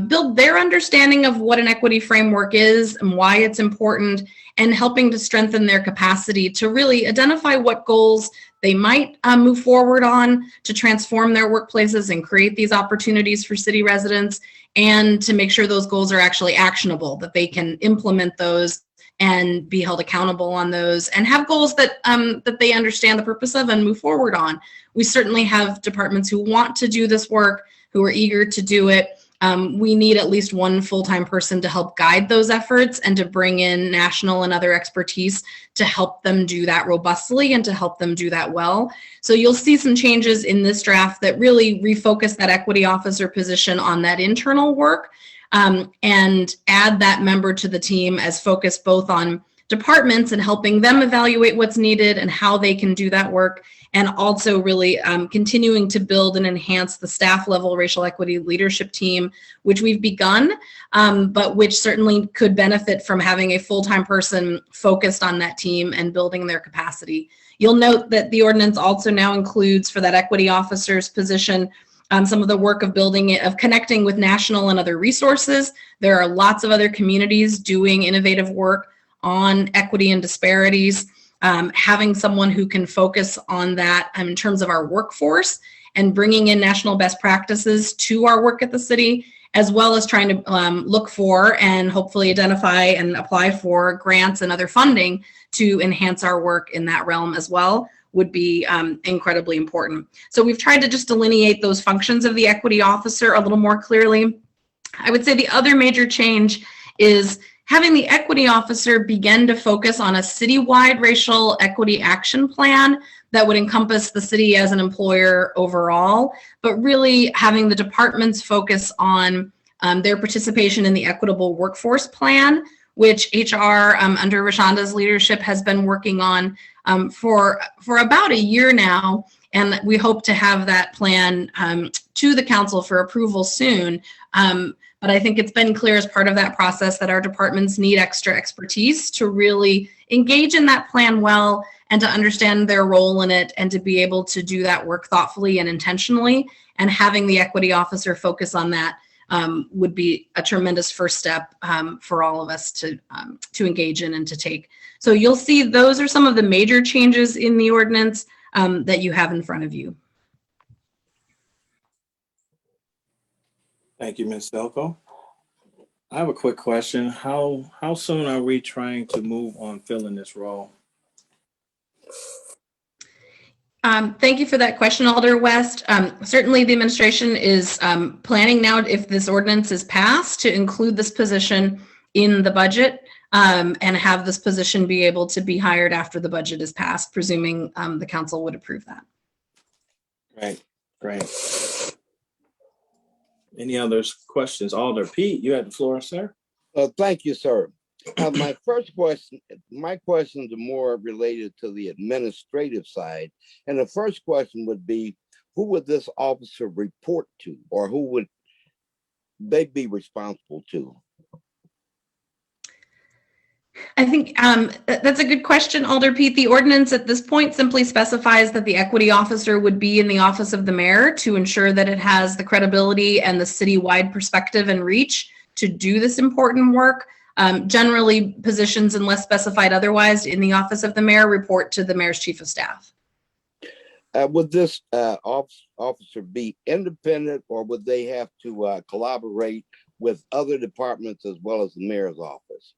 build their understanding of what an equity framework is and why it's important, and helping to strengthen their capacity to really identify what goals they might move forward on to transform their workplaces and create these opportunities for city residents, and to make sure those goals are actually actionable, that they can implement those and be held accountable on those, and have goals that that they understand the purpose of and move forward on. We certainly have departments who want to do this work, who are eager to do it. We need at least one full-time person to help guide those efforts and to bring in national and other expertise to help them do that robustly and to help them do that well. So you'll see some changes in this draft that really refocus that equity officer position on that internal work, and add that member to the team as focused both on departments and helping them evaluate what's needed and how they can do that work, and also really continuing to build and enhance the staff level racial equity leadership team, which we've begun, but which certainly could benefit from having a full-time person focused on that team and building their capacity. You'll note that the ordinance also now includes, for that equity officer's position, some of the work of building it, of connecting with national and other resources. There are lots of other communities doing innovative work on equity and disparities. Having someone who can focus on that in terms of our workforce and bringing in national best practices to our work at the city, as well as trying to look for and hopefully identify and apply for grants and other funding to enhance our work in that realm as well, would be incredibly important. So we've tried to just delineate those functions of the equity officer a little more clearly. I would say the other major change is having the equity officer begin to focus on a citywide racial equity action plan that would encompass the city as an employer overall, but really having the departments focus on their participation in the equitable workforce plan, which HR under Rashonda's leadership has been working on for about a year now. And we hope to have that plan to the council for approval soon. But I think it's been clear as part of that process that our departments need extra expertise to really engage in that plan well and to understand their role in it and to be able to do that work thoughtfully and intentionally. And having the equity officer focus on that would be a tremendous first step for all of us to engage in and to take. So you'll see those are some of the major changes in the ordinance that you have in front of you. Thank you, Ms. Velko. I have a quick question. How soon are we trying to move on filling this role? Thank you for that question, Alder West. Certainly the administration is planning now, if this ordinance is passed, to include this position in the budget and have this position be able to be hired after the budget is passed, presuming the council would approve that. Great. Any other questions? Alder Pete, you have the floor, sir. Thank you, sir. My questions are more related to the administrative side. And the first question would be, who would this officer report to, or who would they be responsible to? I think that's a good question, Alder Pete. The ordinance at this point simply specifies that the equity officer would be in the office of the mayor to ensure that it has the credibility and the citywide perspective and reach to do this important work. Generally, positions, unless specified otherwise, in the office of the mayor report to the mayor's chief of staff. Would this officer be independent, or would they have to collaborate with other departments as well as the mayor's office?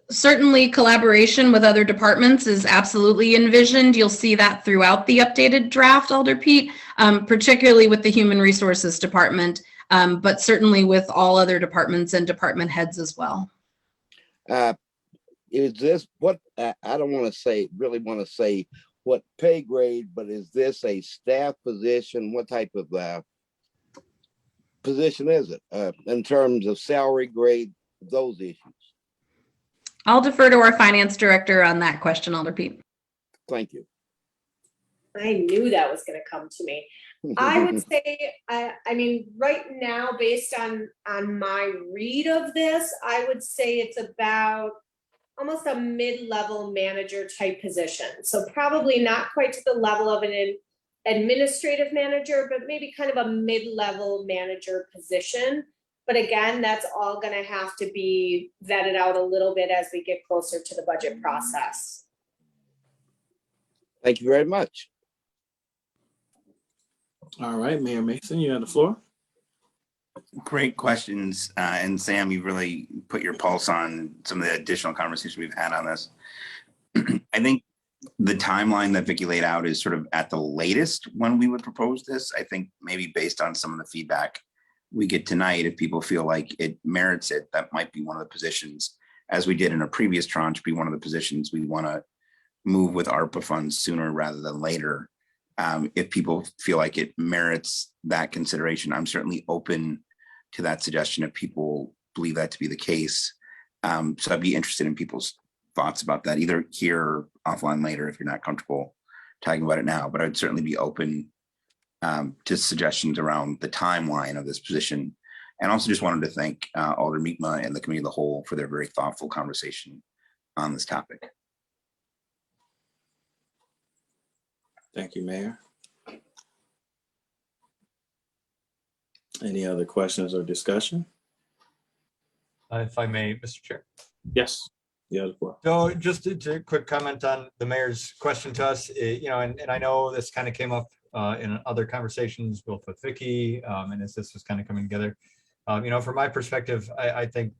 Certainly collaboration with other departments is absolutely envisioned. You'll see that throughout the updated draft, Alder Pete, particularly with the Human Resources Department, but certainly with all other departments and department heads as well. Is this what, I don't want to say what pay grade, but is this a staff position? What type of position is it in terms of salary grade, those issues? I'll defer to our finance director on that question, Alder Pete. Thank you. I knew that was going to come to me. I would say, I mean, right now, based on my read of this, I would say it's about almost a mid-level manager type position. So probably not quite to the level of an administrative manager, but maybe kind of a mid-level manager position. But again, that's all going to have to be vetted out a little bit as we get closer to the budget process. Thank you very much. All right, Mayor Mason, you have the floor. Great questions. And Sam, you really put your pulse on some of the additional conversations we've had on this. I think the timeline that Vicki laid out is sort of at the latest when we would propose this. I think maybe based on some of the feedback we get tonight, if people feel like it merits it, that might be one of the positions, as we did in a previous tranche, be one of the positions we want to move with ARPA funds sooner rather than later. If people feel like it merits that consideration, I'm certainly open to that suggestion if people believe that to be the case. So I'd be interested in people's thoughts about that, either here or offline later if you're not comfortable talking about it now, but I'd certainly be open to suggestions around the timeline of this position. And also just wanted to thank Alder Mietma and the committee of the whole for their very thoughtful conversation on this topic. Thank you, Mayor. Any other questions or discussion? If I may, Mr. Chair. Yes. Yeah. So just to quick comment on the mayor's question to us, and I know this kind of came up in other conversations, both with Vicki and as this was kind of coming together. From my perspective, I think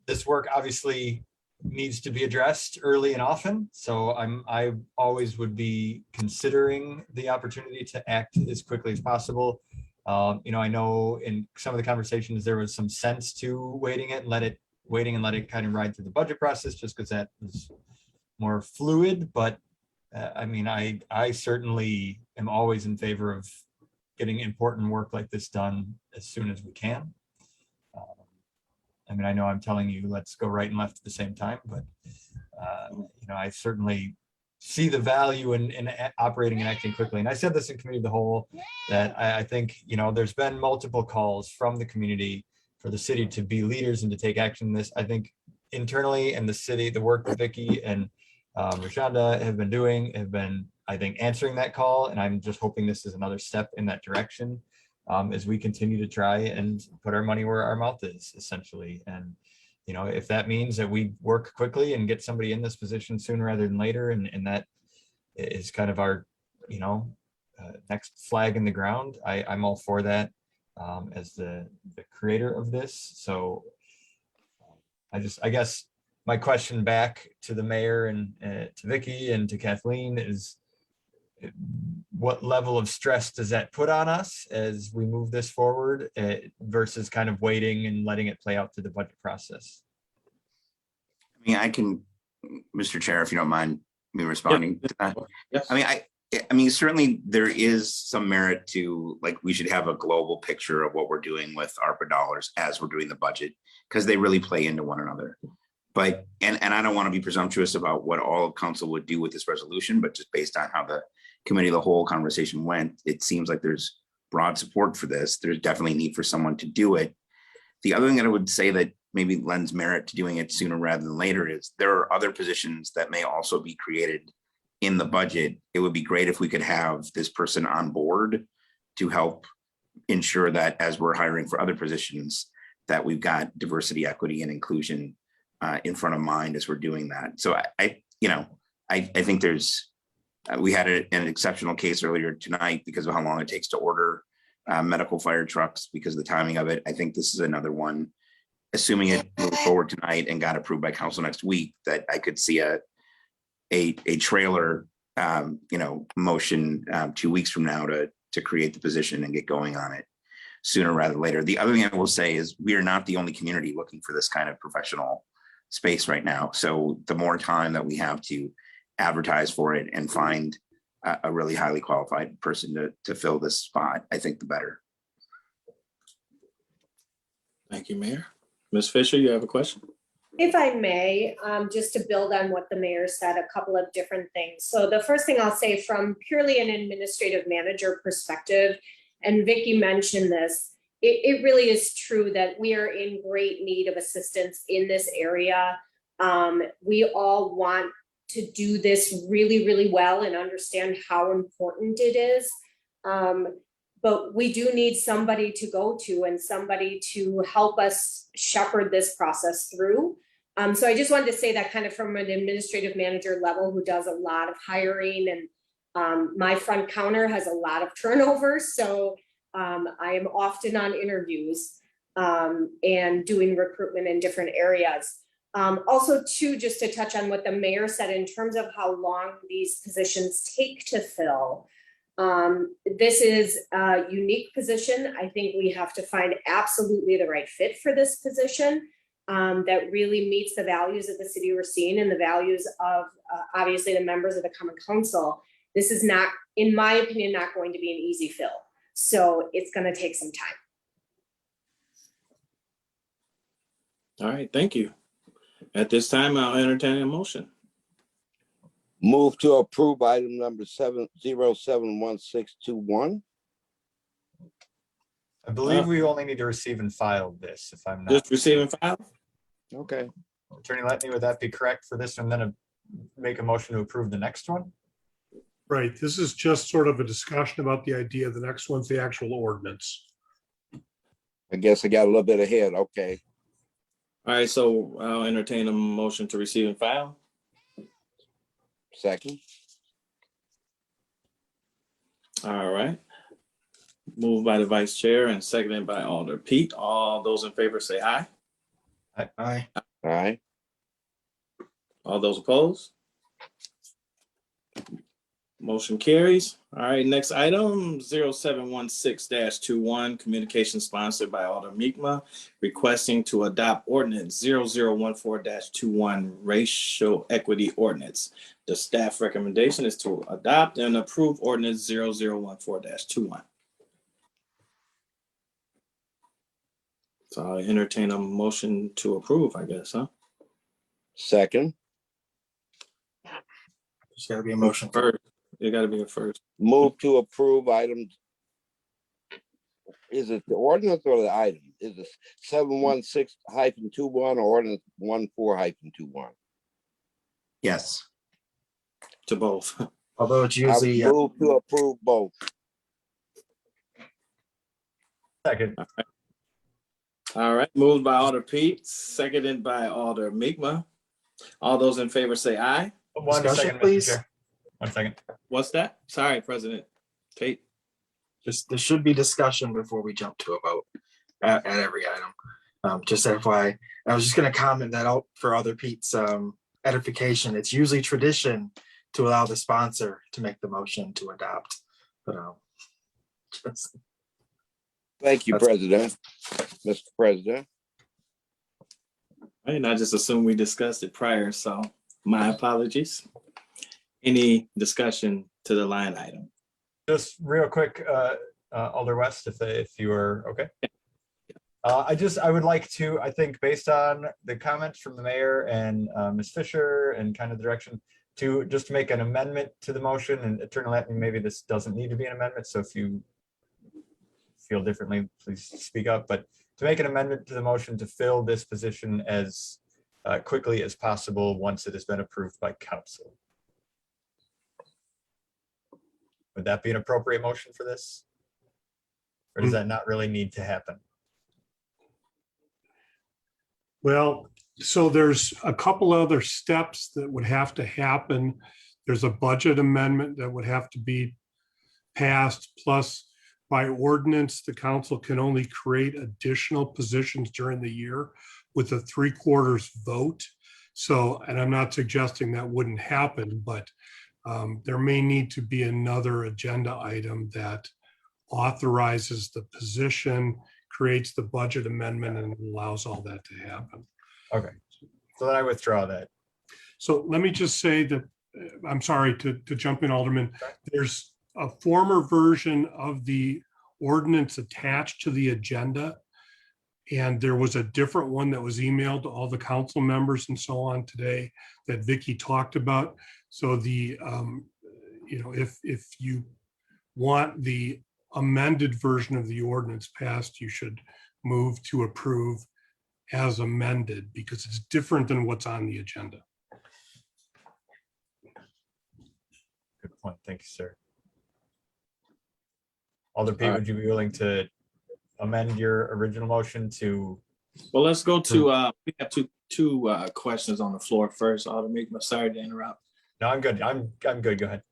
this work obviously needs to be addressed early and often. So I always would be considering the opportunity to act as quickly as possible. I know in some of the conversations, there was some sense to waiting and let it kind of ride through the budget process, just because that was more fluid. But I certainly am always in favor of getting important work like this done as soon as we can. I know I'm telling you, let's go right and left at the same time, but I certainly see the value in operating and acting quickly. And I said this in committee of the whole, that I think, there's been multiple calls from the community for the city to be leaders and to take action in this. I think internally in the city, the work that Vicky and Rashonda have been, I think, answering that call. And I'm just hoping this is another step in that direction as we continue to try and put our money where our mouth is, essentially. And, if that means that we work quickly and get somebody in this position sooner rather than later, and that is kind of our, next flag in the ground, I'm all for that as the creator of this. So I guess my question back to the mayor and to Vicky and to Kathleen is, what level of stress does that put on us as we move this forward versus kind of waiting and letting it play out through the budget process? I can, Mr. Chair, if you don't mind me responding to that. Yes. Certainly there is some merit to, like, we should have a global picture of what we're doing with ARPA dollars as we're doing the budget, because they really play into one another. But, and I don't want to be presumptuous about what all of council would do with this resolution, but just based on how the committee of the whole conversation went, it seems like there's broad support for this. There's definitely need for someone to do it. The other thing that I would say that maybe lends merit to doing it sooner rather than later is there are other positions that may also be created in the budget. It would be great if we could have this person on board to help ensure that as we're hiring for other positions, that we've got diversity, equity, and inclusion in front of mind as we're doing that. So I think there's, we had an exceptional case earlier tonight because of how long it takes to order medical fire trucks because of the timing of it. I think this is another one, assuming it moved forward tonight and got approved by council next week, that I could see a trailer, motion 2 weeks from now to create the position and get going on it sooner rather than later. The other thing I will say is we are not the only community looking for this kind of professional space right now. So the more time that we have to advertise for it and find a really highly qualified person to fill this spot, I think the better. Thank you, Mayor. Ms. Fisher, you have a question? If I may, just to build on what the mayor said, a couple of different things. So the first thing I'll say from purely an administrative manager perspective, and Vicky mentioned this, it really is true that we are in great need of assistance in this area. We all want to do this really, really well and understand how important it is. But we do need somebody to go to and somebody to help us shepherd this process through. So I just wanted to say that kind of from an administrative manager level who does a lot of hiring, and my front counter has a lot of turnover. So I am often on interviews and doing recruitment in different areas. Also too, just to touch on what the mayor said in terms of how long these positions take to fill. This is a unique position. I think we have to find absolutely the right fit for this position that really meets the values of the city we're seeing and the values of obviously the members of the Common Council. This is not, in my opinion, not going to be an easy fill. So it's going to take some time. All right, thank you. At this time, I'll entertain a motion. Move to approve item number 071621. I believe we only need to receive and file this, if I'm not. Just receive and file? Okay. Attorney Letney, would that be correct for this and then make a motion to approve the next one? Right. This is just sort of a discussion about the idea. The next one's the actual ordinance. I guess I got a little bit ahead. Okay. All right, so I'll entertain a motion to receive and file. Second. All right. Moved by the vice chair and seconded by Alder Pete. All those in favor say aye. Aye. Aye. All those opposed? Motion carries. All right, next item, 0716-21, communication sponsored by Alder Meekma, requesting to adopt ordinance 0014-21, racial equity ordinance. The staff recommendation is to adopt and approve ordinance 0014-21. So I'll entertain a motion to approve, I guess, huh? Second. There's gotta be a motion. First, it gotta be a first. Move to approve items. Is it the ordinance or the item? Is it 716-21 or ordinance 14-21? Yes. To both. Although it's I usually, move to approve both. Second. All right, moved by Alder Pete, seconded by Alder Meekma. All those in favor say aye. One Discussion, second, Mr. please. Chair. 1 second. What's that? Sorry, President Tate. there should be discussion before we jump to a vote at every item. Just FYI, I was just gonna comment that out for Alder Pete's edification. It's usually tradition to allow the sponsor to make the motion to adopt. But just- Thank you, That's- President. Mr. President. And I just assumed we discussed it prior, so my apologies. Any discussion to the line item? Just real quick, Alder West, if you are okay. I would like to, I think based on the comments from the mayor and Ms. Fisher and kind of the direction to just make an amendment to the motion, and Attorney Latin, maybe this doesn't need to be an amendment. So if you feel differently, please speak up, but to make an amendment to the motion to fill this position as quickly as possible once it has been approved by council. Would that be an appropriate motion for this? Or does that not really need to happen? Well, so there's a couple other steps that would have to happen. There's a budget amendment that would have to be passed, plus by ordinance, the council can only create additional positions during the year with a 3/4 vote. So, and I'm not suggesting that wouldn't happen, but there may need to be another agenda item that authorizes the position, creates the budget amendment, and allows all that to happen. Okay, so then I withdraw that. So let me just say that, I'm sorry to jump in, Alderman. There's a former version of the ordinance attached to the agenda. And there was a different one that was emailed to all the council members and so on today that Vicky talked about. So the, if you want the amended version of the ordinance passed, you should move to approve as amended because it's different than what's on the agenda. Good point. Thank you, sir. Alder Pete, would you be willing to amend your original motion to? Well, let's go to, we have two questions on the floor first. Alder Meekma, sorry to interrupt. No, I'm good. I'm good. Go ahead.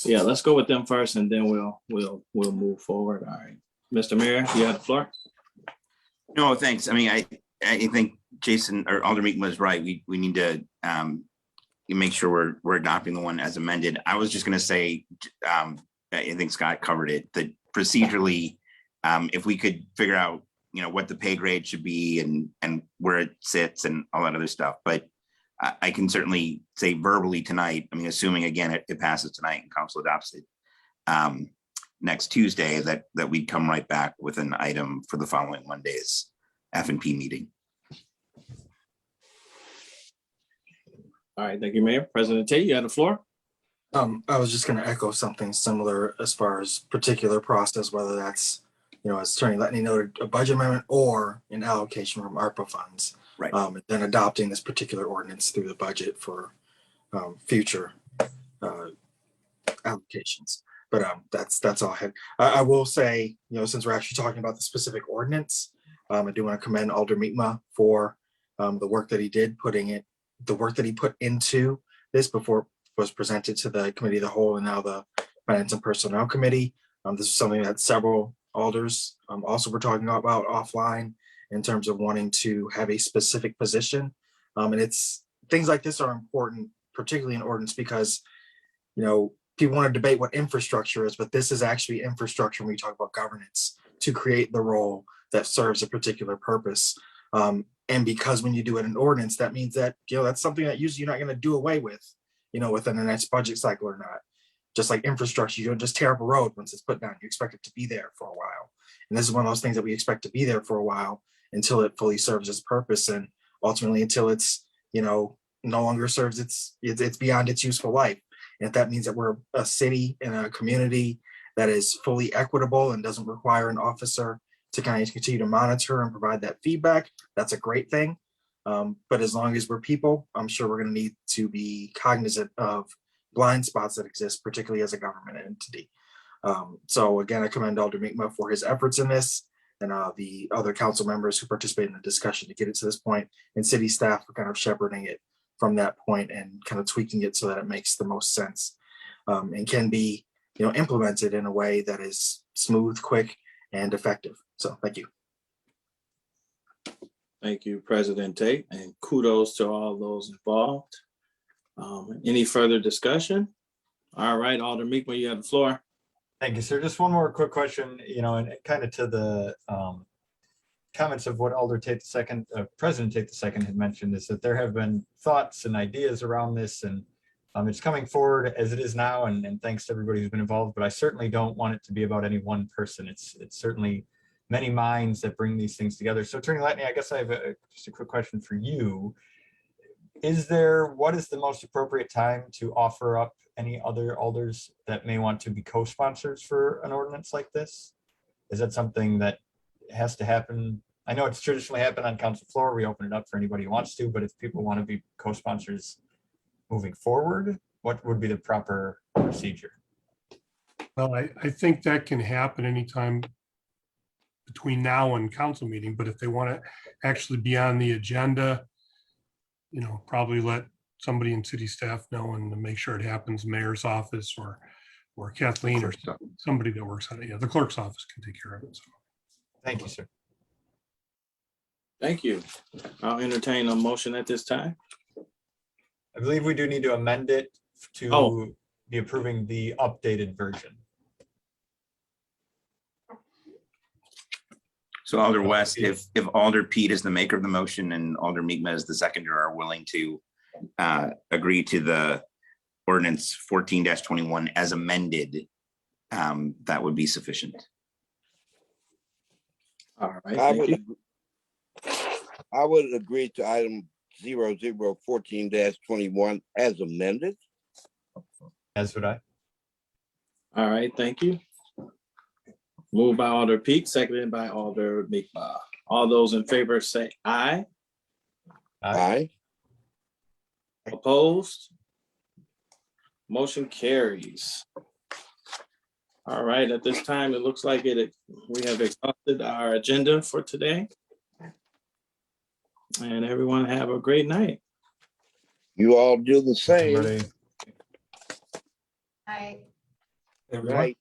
Yeah, let's go with them first and then we'll move forward. All right. Mr. Mayor, you have the floor. No, thanks. I mean, I think Jason or Alder Meekma is right. We need to make sure we're adopting the one as amended. I was just going to say, I think Scott covered it, that procedurally, if we could figure out, what the pay grade should be and where it sits and all that other stuff. But I can certainly say verbally tonight, I mean, assuming again, it passes tonight and council adopts it next Tuesday, that we'd come right back with an item for the following Monday's F&P meeting. All right, thank you, Mayor. President Tate, you have the floor. I was just gonna echo something similar as far as particular process, whether that's, as Attorney Letney noted, a budget amendment or an allocation from ARPA funds. Right. And then adopting this particular ordinance through the budget for future allocations. But that's all I had. I will say, since we're actually talking about the specific ordinance, I do want to commend Alder Meekma for the work that he did, the work that he put into this before it was presented to the committee of the whole and now the Finance and Personnel Committee. This is something that several alders also were talking about offline in terms of wanting to have a specific position. And it's things like this are important, particularly in ordinance, because, people want to debate what infrastructure is, but this is actually infrastructure when we talk about governance to create the role that serves a particular purpose. And because when you do it in ordinance, that means that, that's something that usually you're not going to do away with, within the next budget cycle or not. Just like infrastructure, you don't just tear up a road once it's put down. You expect it to be there for a while. And this is one of those things that we expect to be there for a while until it fully serves its purpose, and ultimately until it's, no longer serves it's beyond its useful life. And if that means that we're a city and a community that is fully equitable and doesn't require an officer to kind of continue to monitor and provide that feedback, that's a great thing. But as long as we're people, I'm sure we're going to need to be cognizant of blind spots that exist, particularly as a government entity. So again, I commend Alder Mi'kmaq for his efforts in this, and the other council members who participated in the discussion to get it to this point, and city staff for kind of shepherding it from that point and kind of tweaking it so that it makes the most sense, and can be, implemented in a way that is smooth, quick, and effective. So thank you. Thank you, President Tate, and kudos to all those involved. Any further discussion? All right, Alder Mi'kmaq, you have the floor. Thank you, sir. Just one more quick question, and kind of to the comments of what Alder Tate II, President Tate II had mentioned, is that there have been thoughts and ideas around this, and it's coming forward as it is now, and thanks to everybody who's been involved, but I certainly don't want it to be about any one person. It's certainly many minds that bring these things together. So Attorney Latney, I guess I have just a quick question for you. What is the most appropriate time to offer up any other alders that may want to be co-sponsors for an ordinance like this? Is that something that has to happen? I know it's traditionally happened on council floor. We open it up for anybody who wants to, but if people want to be co-sponsors moving forward, what would be the proper procedure? Well, I think that can happen anytime between now and council meeting, but if they want to actually be on the agenda, probably let somebody in city staff know and to make sure it happens, mayor's office or Kathleen or somebody that works on it. Yeah, the clerk's office can take care of it. So. Thank you, sir. Thank you. I'll entertain a motion at this time. I believe we do need to amend it to be approving the updated version. So Alder West, if Alder Pete is the maker of the motion and Alder Mi'kmaq is the seconder, are willing to agree to the ordinance 14-21 as amended, that would be sufficient. All right. I would agree to item 0014-21 as amended. As would I. All right, thank you. Moved by Alder Pete, seconded by Alder Mi'kmaq. All those in favor say aye. Aye. Opposed? Motion carries. All right, at this time, it looks like we have exhausted our agenda for today. And everyone have a great night. You all do the same. Hi. Everyone. Right.